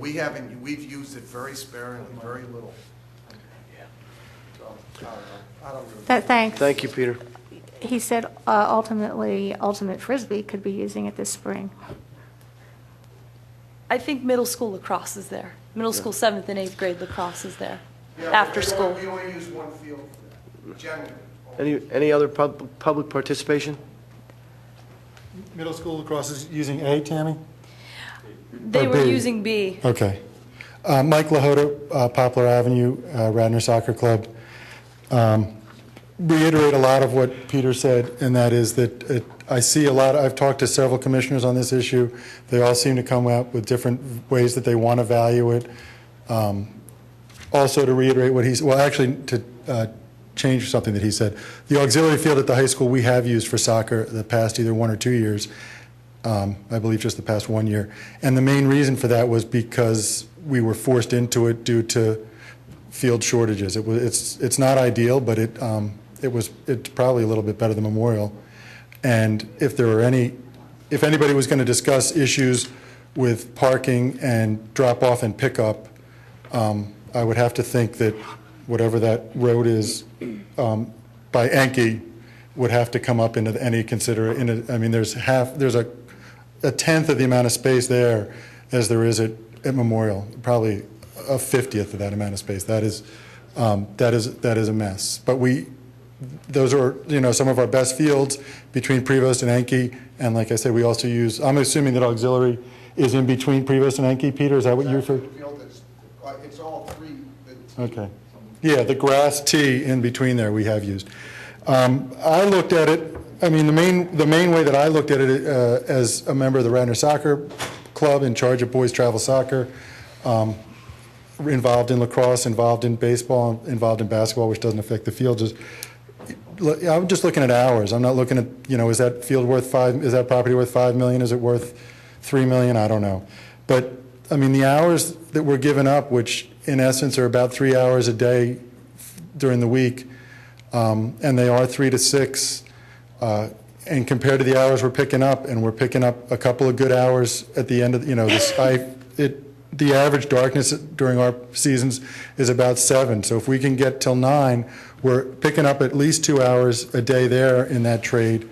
we've used it very sparingly, very little. So, I don't really. Thanks. Thank you, Peter. He said ultimately, Ultimate Frisbee could be using it this spring. I think middle school lacrosse is there. Middle school 7th and 8th grade lacrosse is there, Yeah, after but school. We only use one field for that, generally. Any other public participation? Middle school lacrosse is using A, Tammy? They Or were B? using B. Okay. Mike Lahota, Poplar Avenue, Radnor Soccer Club. Reiterate a lot of what Peter said, and that is that I see a lot, I've talked to several commissioners on this issue. They all seem to come up with different ways that they want to value it. Also to reiterate what he's, well, actually to change something that he said. The auxiliary field at the high school we have used for soccer the past either 1 or 2 years. I believe just the past 1 year. And the main reason for that was because we were forced into it due to field shortages. It's not ideal, but it's probably a little bit better than Memorial. And if anybody was going to discuss issues with parking and drop off and pickup, I would have to think that whatever that road is by Enki would have to come up into any I mean, there's a tenth of the amount of space there as there is at Memorial, probably a 50th of that amount of space. That is a mess. But those are some of our best fields between Prevost and Enki, and like I said, we also use. I'm assuming that auxiliary is in between Prevost and Enki. Peter, is that what you referred? It's all three. Okay. Yeah, the grass tee in between there we have used. I looked at it. I mean, the main way that I looked at it as a member of the Radnor Soccer Club in charge of boys travel soccer, involved in lacrosse, involved in baseball, involved in basketball, which doesn't affect the fields. I'm just looking at hours. I'm not looking at is that field worth is that property worth $5 million? Is it worth $3 million? I don't know. But I mean, the hours that we're giving up, which in essence are about 3 hours a day during the week, and they are 3 to 6. And compared to the hours we're picking up, and we're picking up a couple of good hours at the end of the average darkness during our seasons is about 7. So if we can get till 9, we're picking up at least 2 hours a day there in that trade.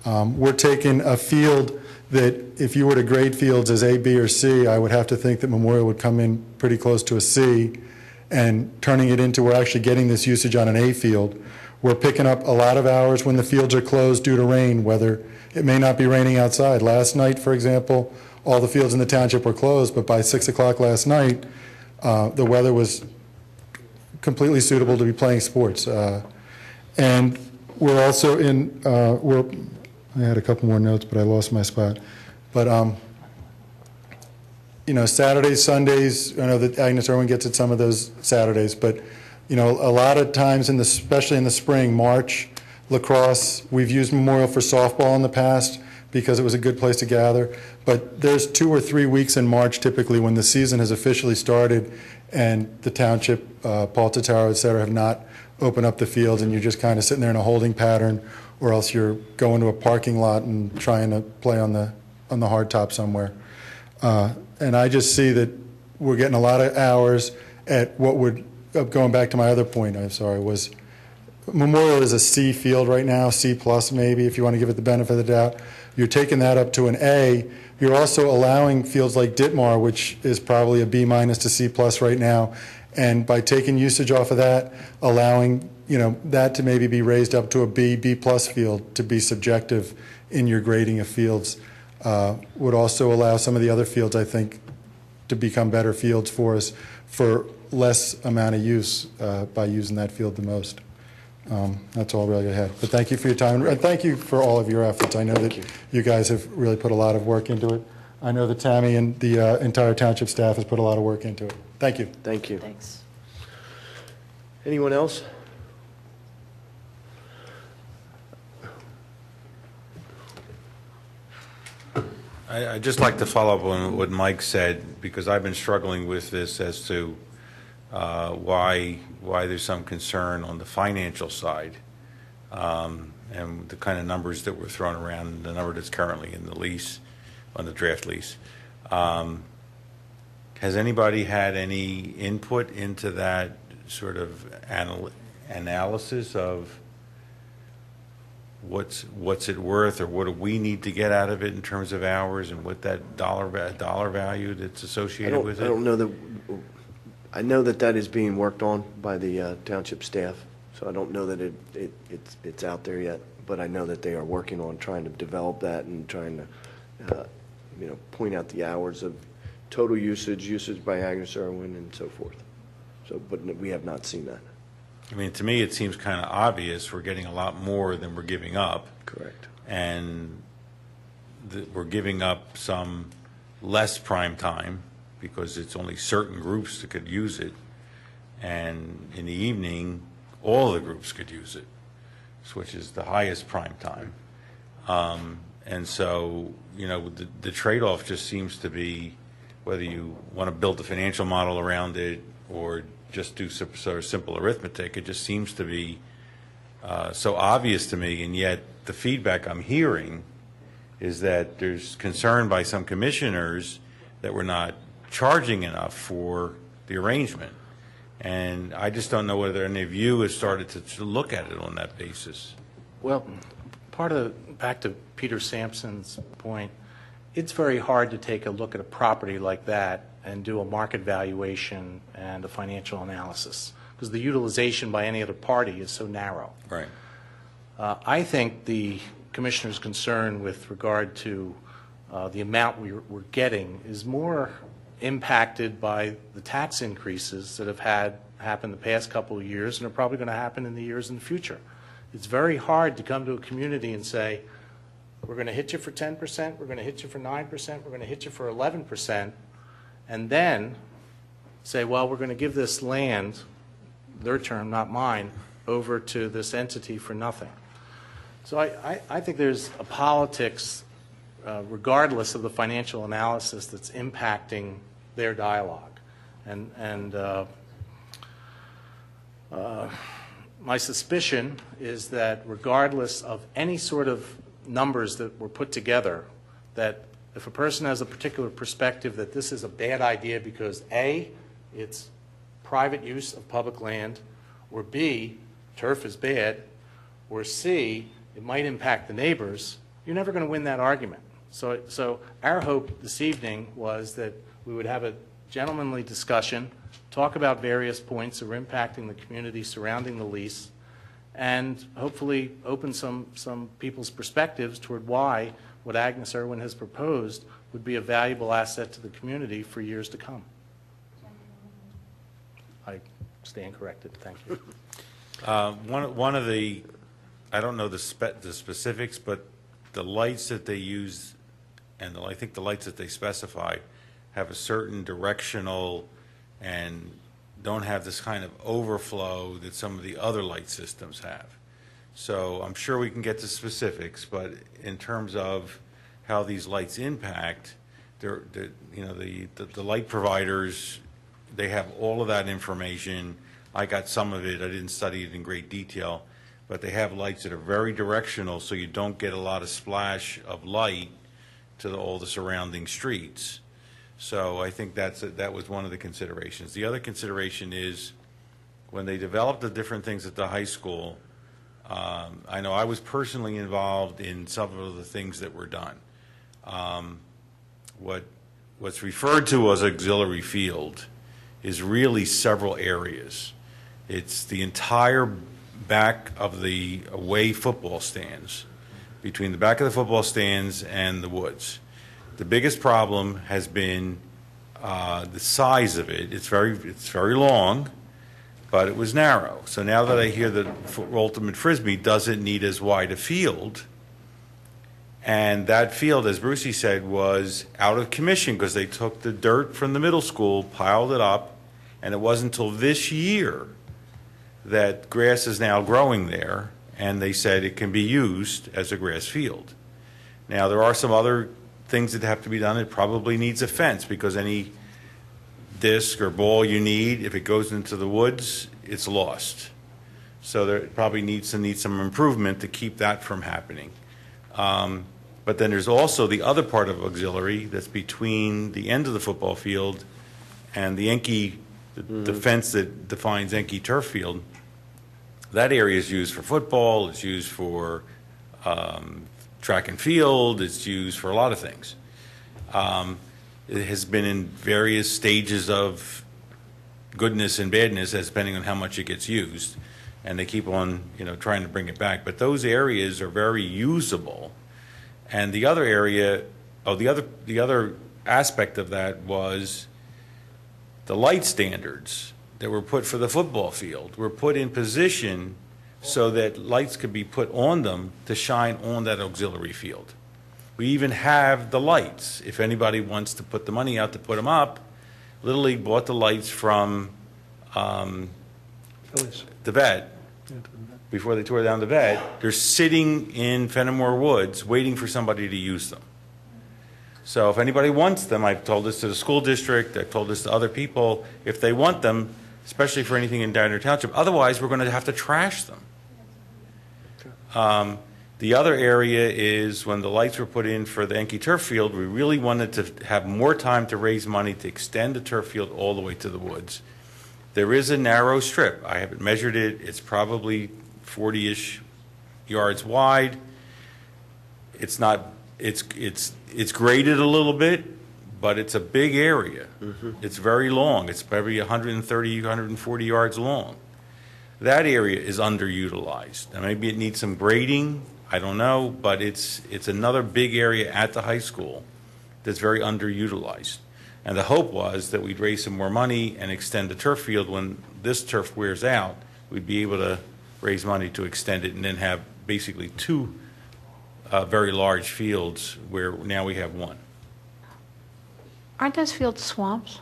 We're taking a field that if you were to grade fields as A, B, or C, I would have to think that Memorial would come in pretty close to a C, and turning it into we're actually getting this usage on an A field. We're picking up a lot of hours when the fields are closed due to rain, whether it may not be raining outside. Last night, for example, all the fields in the township were closed, but by 6 o'clock last night, the weather was completely suitable to be playing sports. And we're also in, I had a couple more notes, but I lost my spot. But, Saturdays, Sundays, I know that Agnes Irwin gets at some of those Saturdays, but a lot of times, especially in the spring, March, lacrosse, we've used Memorial for softball in the past because it was a good place to gather. But there's 2 or 3 weeks in March typically when the season has officially started and the township, Paul Totaro, et cetera, have not opened up the fields, and you're just kind of sitting there in a holding pattern, or else you're going to a parking lot and trying to play on the hard top somewhere. And I just see that we're getting a lot of hours at what would, going back to my other point, was Memorial is a C field right now, C plus maybe, if you want to give it the benefit of the doubt. You're taking that up to an A. You're also allowing fields like Ditmar, which is probably a B minus to C plus right now, and by taking usage off of that, allowing that to maybe be raised up to a B+ field to be subjective in your grading of fields would also allow some of the other fields, I think, to become better fields for us for less amount of use by using that field the most. That's all really I had. But thank you for your time, and thank you for all of your efforts. I know that you guys have really put a lot of work into it. I know that Tammy and the entire township staff has put a lot of work into it. Thank you. Thank you. Thanks. Anyone else? I'd just like to follow up on what Mike said, because I've been struggling with this as to why there's some concern on the financial side, and the kind of numbers that were thrown around, the number that's currently in the lease, on the draft lease. Has anybody had any input into that sort of analysis of what's it worth, or what do we need to get out of it in terms of hours, and what that dollar value that's associated with it? I don't know that. I know that is being worked on by the township staff, so I don't know that it's out there yet. But I know that they are working on trying to develop that and trying to point out the hours of total usage by Agnes Irwin, and so forth. So, but we have not seen that. I mean, to me, it seems kind of obvious we're getting a lot more than we're giving up. Correct. And we're giving up some less prime time because it's only certain groups that could use it. And in the evening, all the groups could use it, which is the highest prime time. And so, the trade-off just seems to be whether you want to build the financial model around it or just do sort of simple arithmetic. It just seems to be so obvious to me, and yet the feedback I'm hearing is that there's concern by some commissioners that we're not charging enough for the arrangement. And I just don't know whether any of you have started to look at it on that basis. Well, back to Peter Sampson's point, it's very hard to take a look at a property like that and do a market valuation and a financial analysis, because the utilization by any other party is so narrow. Right. I think the commissioner's concern with regard to the amount we're getting is more impacted by the tax increases that have happened the past couple of years and are probably going to happen in the years in the future. It's very hard to come to a community and say, we're going to hit you for 10%, we're going to hit you for 9%, we're going to hit you for 11%, and then say, well, we're going to give this land, their term, not mine, over to this entity for nothing. So I think there's a politics, regardless of the financial analysis, that's impacting their dialogue. And my suspicion is that regardless of any sort of numbers that were put together, that if a person has a particular perspective that this is a bad idea because A, it's private use of public land, or B, turf is bad, or C, it might impact the neighbors, you're never going to win that argument. So our hope this evening was that we would have a gentlemanly discussion, talk about various points that are impacting the community surrounding the lease, and hopefully open some people's perspectives toward why what Agnes Irwin has proposed would be a valuable asset to the community for years to come. I stand corrected. Thank you. One of the, I don't know the specifics, but the lights that they use, and I think the lights that they specify, have a certain directional and don't have this kind of overflow that some of the other light systems have. So I'm sure we can get to specifics, but in terms of how these lights impact, the light providers, they have all of that information. I got some of it. I didn't study it in great detail, but they have lights that are very directional, so you don't get a lot of splash of light to all the surrounding streets. So I think that was one of the considerations. The other consideration is when they developed the different things at the high school, I know I was personally involved in some of the things that were done. What's referred to as auxiliary field is really several areas. It's the entire back of the away football stands, between the back of the football stands and the woods. The biggest problem has been the size of it. It's very long, but it was narrow. So now that I hear that Ultimate Frisbee doesn't need as wide a field, and that field, as Brucey said, was out of commission because they took the dirt from the middle school, piled it up, and it wasn't until this year that grass is now growing there, and they said it can be used as a grass field. Now, there are some other things that have to be done. It probably needs a fence because any disc or ball you need, if it goes into the woods, it's lost. So there probably needs some improvement to keep that from happening. But then there's also the other part of auxiliary that's between the end of the football field and the Enke, the fence that defines Enke turf field. That area is used for football, it's used for track and field, it's used for a lot of things. It has been in various stages of goodness and badness, depending on how much it gets used, and they keep on, trying to bring it back. But those areas are very usable. And the other area, the other aspect of that was the light standards that were put for the football field were put in position so that lights could be put on them to shine on that auxiliary field. We even have the lights. If anybody wants to put the money out to put them up, Little League bought the lights from the vet. Before they tore down the vet, they're sitting in Fenimore Woods waiting for somebody to use them. So if anybody wants them, I've told this to the school district, I've told this to other people, if they want them, especially for anything in Radnor Township, otherwise we're going to have to trash them. The other area is when the lights were put in for the Enke turf field, we really wanted to have more time to raise money to extend the turf field all the way to the woods. There is a narrow strip. I haven't measured it. It's probably 40-ish yards wide. It's not. It's graded a little bit, but it's a big area. It's very long. It's probably 130, 140 yards long. That area is underutilized. Now, maybe it needs some grading. I don't know, but it's another big area at the high school that's very underutilized. And the hope was that we'd raise some more money and extend the turf field. When this turf wears out, we'd be able to raise money to extend it and then have basically two very large fields where now we have one. Aren't those fields swamps?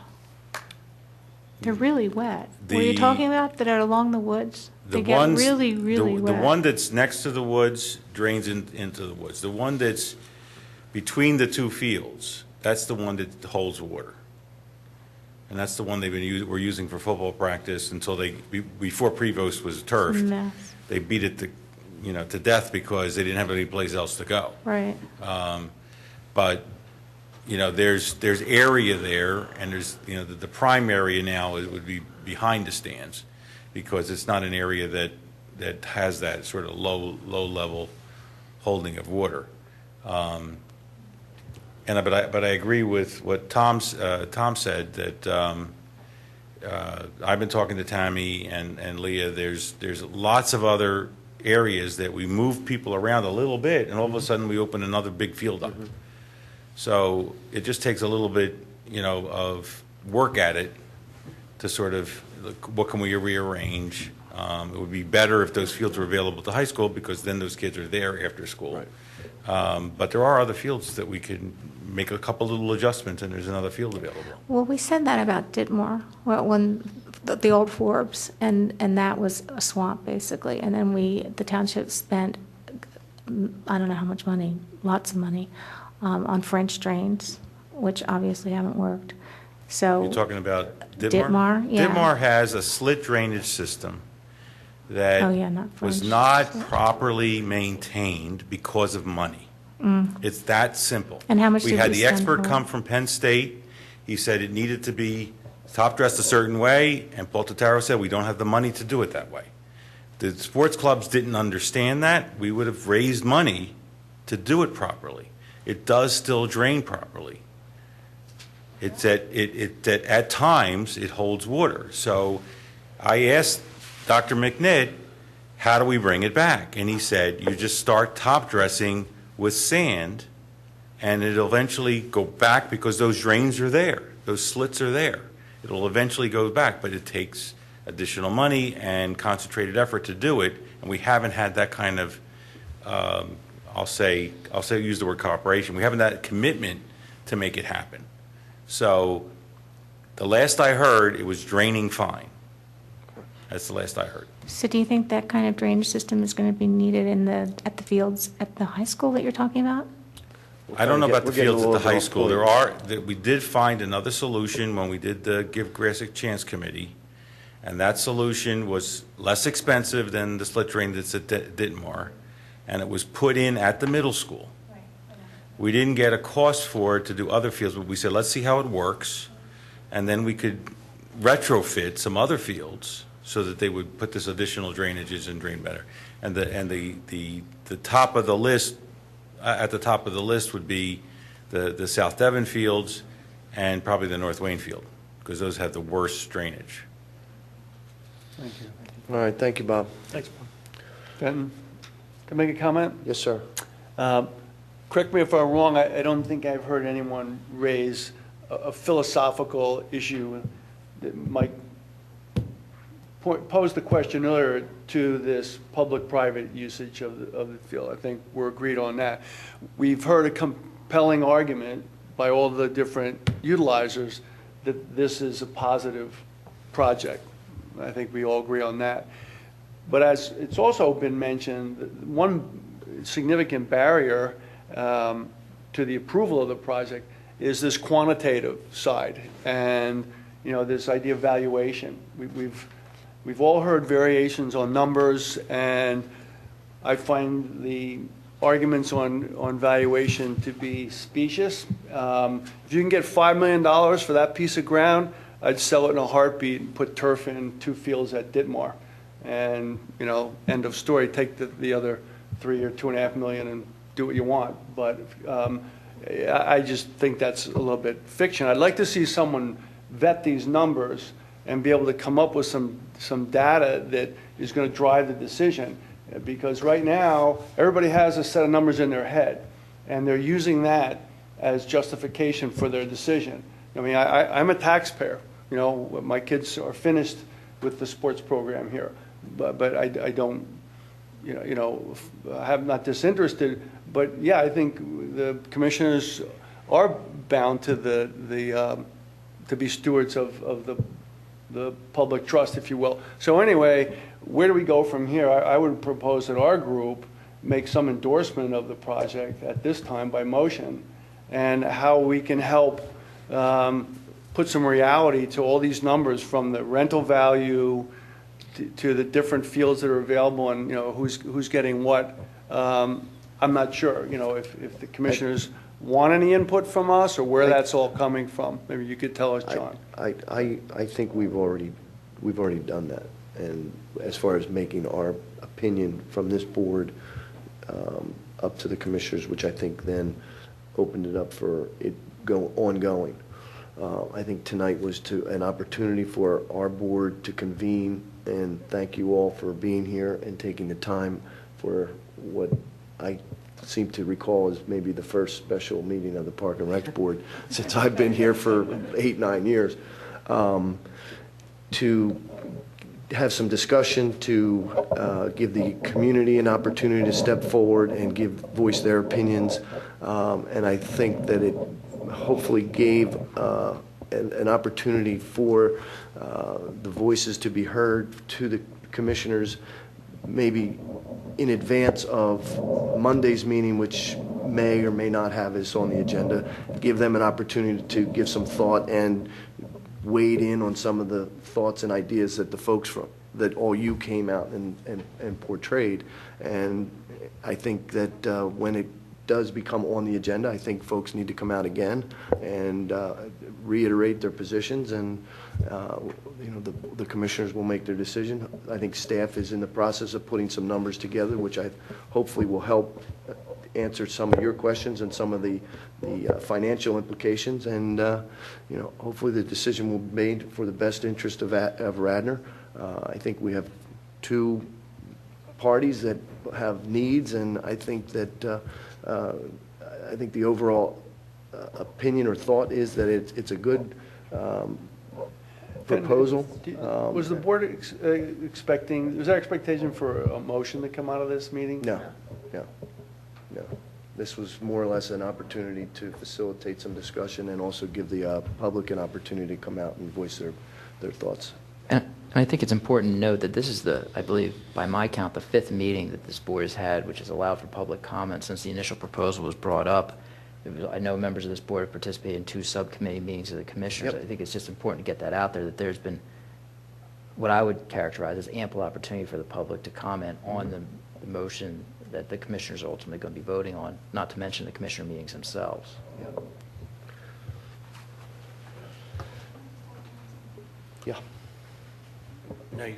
They're really wet. Were you talking about that are along the woods? They get really, really wet. The one that's next to the woods drains into the woods. The one that's between the two fields, that's the one that holds water. And that's the one we're using for football practice until before Prevost was turfed. They beat it to death because they didn't have any place else to go. Right. But there's area there, and there's the prime area now would be behind the stands, because it's not an area that has that sort of low level holding of water. But I agree with what Tom said, that I've been talking to Tammy and Leah. There's lots of other areas that we move people around a little bit, and all of a sudden we open another big field up. So it just takes a little bit, of work at it to sort of look, what can we rearrange. It would be better if those fields were available to high school, because then those kids are there after school. Right. But there are other fields that we can make a couple little adjustments, and there's another field available. Well, we said that about Ditmore, when the old Forbes, and that was a swamp, basically. And then the township spent, I don't know how much money, lots of money, on French drains, which obviously haven't worked. So You're talking about Ditmar? Ditmar, yeah. Ditmar has a slit drainage system that was not properly maintained because of money. It's that simple. And how much we did had we the spend expert for it? come from Penn State. He said it needed to be top dressed a certain way, and Paul Totaro said we don't have the money to do it that way. The sports clubs didn't understand that. We would have raised money to do it properly. It does still drain properly. It's at times it holds water. So I asked Dr. McNitt, how do we bring it back? And he said, you just start top dressing with sand, and it'll eventually go back because those drains are there. Those slits are there. It'll eventually go back, but it takes additional money and concentrated effort to do it, and we haven't had that kind of, use the word cooperation. We haven't had that commitment to make it happen. So the last I heard, it was draining fine. That's the last I heard. So do you think that kind of drainage system is going to be needed at the fields at the high school that you're talking about? I don't know about the We're getting fields a at the little high off school. point. We did find another solution when we did the Give Grass a Chance Committee, and that solution was less expensive than the split drain that's at Ditmar, and it was put in at the middle school. We didn't get a cost for it to do other fields, but we said, let's see how it works, and then we could retrofit some other fields so that they would put this additional drainages and drain better. And the top of the list, at the top of the list would be the South Devon fields and probably the North Wayne field, because those have the worst drainage. Thank you. All right, thank you, Bob. Thanks, Bob. Benton, can I make a comment? Yes, sir. Correct me if I'm wrong, I don't think I've heard anyone raise a philosophical issue that might pose the question earlier to this public-private usage of the field. I think we're agreed on that. We've heard a compelling argument by all the different utilizers that this is a positive project. I think we all agree on that. But as it's also been mentioned, one significant barrier to the approval of the project is this quantitative side and, you know, this idea of valuation. We've all heard variations on numbers, and I find the arguments on valuation to be specious. If you can get $5 million for that piece of ground, I'd sell it in a heartbeat and put turf in 2 fields at Ditmar. And, you know, end of story. Take the other 3 or $2.5 million and do what you want. But I just think that's a little bit fiction. I'd like to see someone vet these numbers and be able to come up with some data that is going to drive the decision. Because right now, everybody has a set of numbers in their head, and they're using that as justification for their decision. I mean, I'm a taxpayer. You know, my kids are finished with the sports program here, but I don't, I'm not disinterested. But yeah, I think the commissioners are bound to to be stewards of the public trust, if you will. So anyway, where do we go from here? I would propose that our group make some endorsement of the project at this time by motion, and how we can help put some reality to all these numbers, from the rental value to the different fields that are available, and, you know, who's getting what. I'm not sure, you know, if the commissioners want any input from us, or where that's all coming from. Maybe you could tell us, John. I think we've already done that. And as far as making our opinion from this board up to the commissioners, which I think then opened it up for it ongoing. I think tonight was an opportunity for our board to convene, and thank you all for being here and taking the time for what I seem to recall is maybe the first special meeting of the Park and Rec Board since I've been here for 8-9 years, to have some discussion, to give the community an opportunity to step forward and voice their opinions, and I think that it hopefully gave an opportunity for the voices to be heard to the commissioners, maybe in advance of Monday's meeting, which may or may not have this on the agenda. Give them an opportunity to give some thought and wade in on some of the thoughts and ideas that the folks that all you came out and portrayed. And I think that when it does become on the agenda, I think folks need to come out again and reiterate their positions, and the commissioners will make their decision. I think staff is in the process of putting some numbers together, which I hopefully will help answer some of your questions and some of the financial implications, and hopefully the decision will be made for the best interest of Radnor. I think we have 2 parties that have needs, and I think that, I think the overall opinion or thought is that it's a good proposal. Was the board expecting, was there expectation for a motion to come out of this meeting? No. This was more or less an opportunity to facilitate some discussion and also give the public an opportunity to come out and voice their thoughts. And I think it's important to note that this is I believe, by my count, the 5th meeting that this board has had, which has allowed for public comment since the initial proposal was brought up. I know members of this board have participated in 2 subcommittee meetings of the commissioners. Yep. I think it's just important to get that out there, that there's been what I would characterize as ample opportunity for the public to comment on the motion that the commissioners are ultimately going to be voting on, not to mention the commissioner meetings themselves. Yeah. No,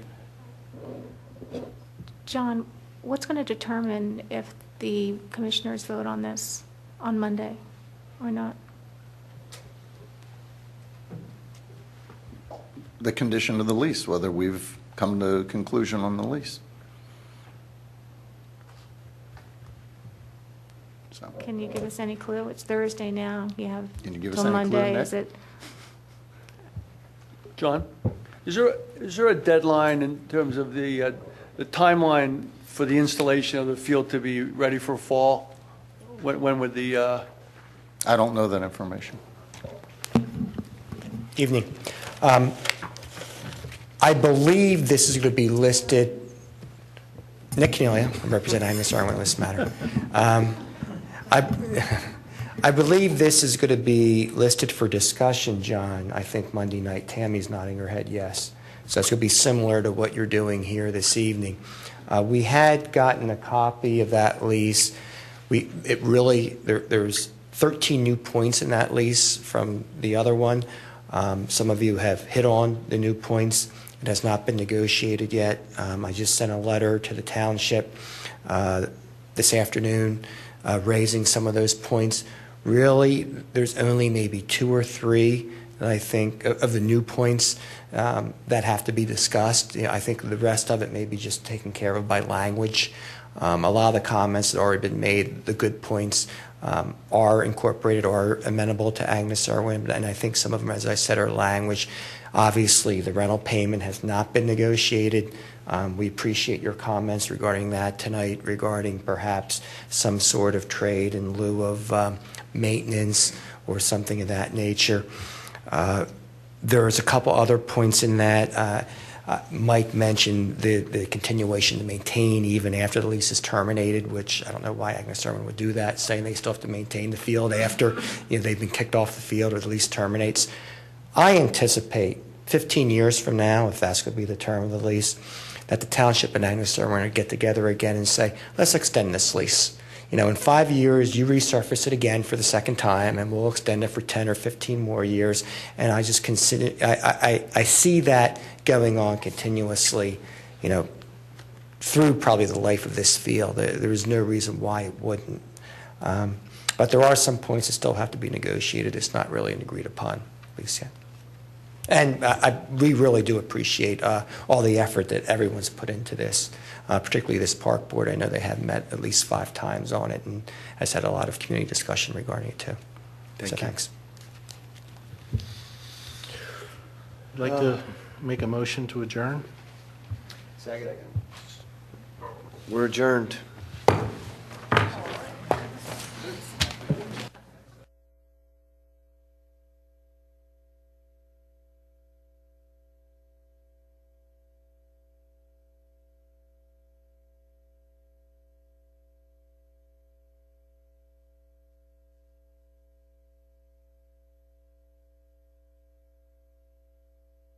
John, what's going to determine if the commissioners vote on this on Monday or not? The condition of the lease, whether we've come to a conclusion on the lease. So, Can you give us any clue? It's Thursday now. You have Can you give us till any clue, Monday. Nick? Is it? John, is there a deadline in terms of the timeline for the installation of the field to be ready for fall? When would the... I don't know that information. Evening. I believe this is going to be listed. Nick Cornelia, I'm representing Agnes Irwin on this matter. I believe this is going to be listed for discussion, John. I think Monday night. Tammy's nodding her head yes. So it's going to be similar to what you're doing here this evening. We had gotten a copy of that lease. There's 13 new points in that lease from the other one. Some of you have hit on the new points. It has not been negotiated yet. I just sent a letter to the township this afternoon raising some of those points. Really, there's only maybe 2 or 3 that I think of the new points that have to be discussed. I think the rest of it may be just taken care of by language. A lot of the comments that have already been made, the good points, are incorporated or amenable to Agnes Irwin, and I think some of them, as I said, are language. Obviously, the rental payment has not been negotiated. We appreciate your comments regarding that tonight, regarding perhaps some sort of trade in lieu of maintenance or something of that nature. There's a couple other points in that. Mike mentioned the continuation to maintain even after the lease is terminated, which I don't know why Agnes Irwin would do that, saying they still have to maintain the field after they've been kicked off the field or the lease terminates. I anticipate 15 years from now, if that's going to be the term of the lease, that the township and Agnes Irwin will get together again and say, let's extend this lease. In 5 years, you resurface it again for the second time, and we'll extend it for 10 or 15 more years. And I just consider, I see that going on continuously, through probably the life of this field. There is no reason why it wouldn't. But there are some points that still have to be negotiated. It's not really an agreed upon lease yet. And we really do appreciate all the effort that everyone's put into this, particularly this park board. I know they have met at least 5 times on it and has had a lot of community discussion regarding it too. Thanks. I'd like to make a motion to adjourn. Second. We're adjourned.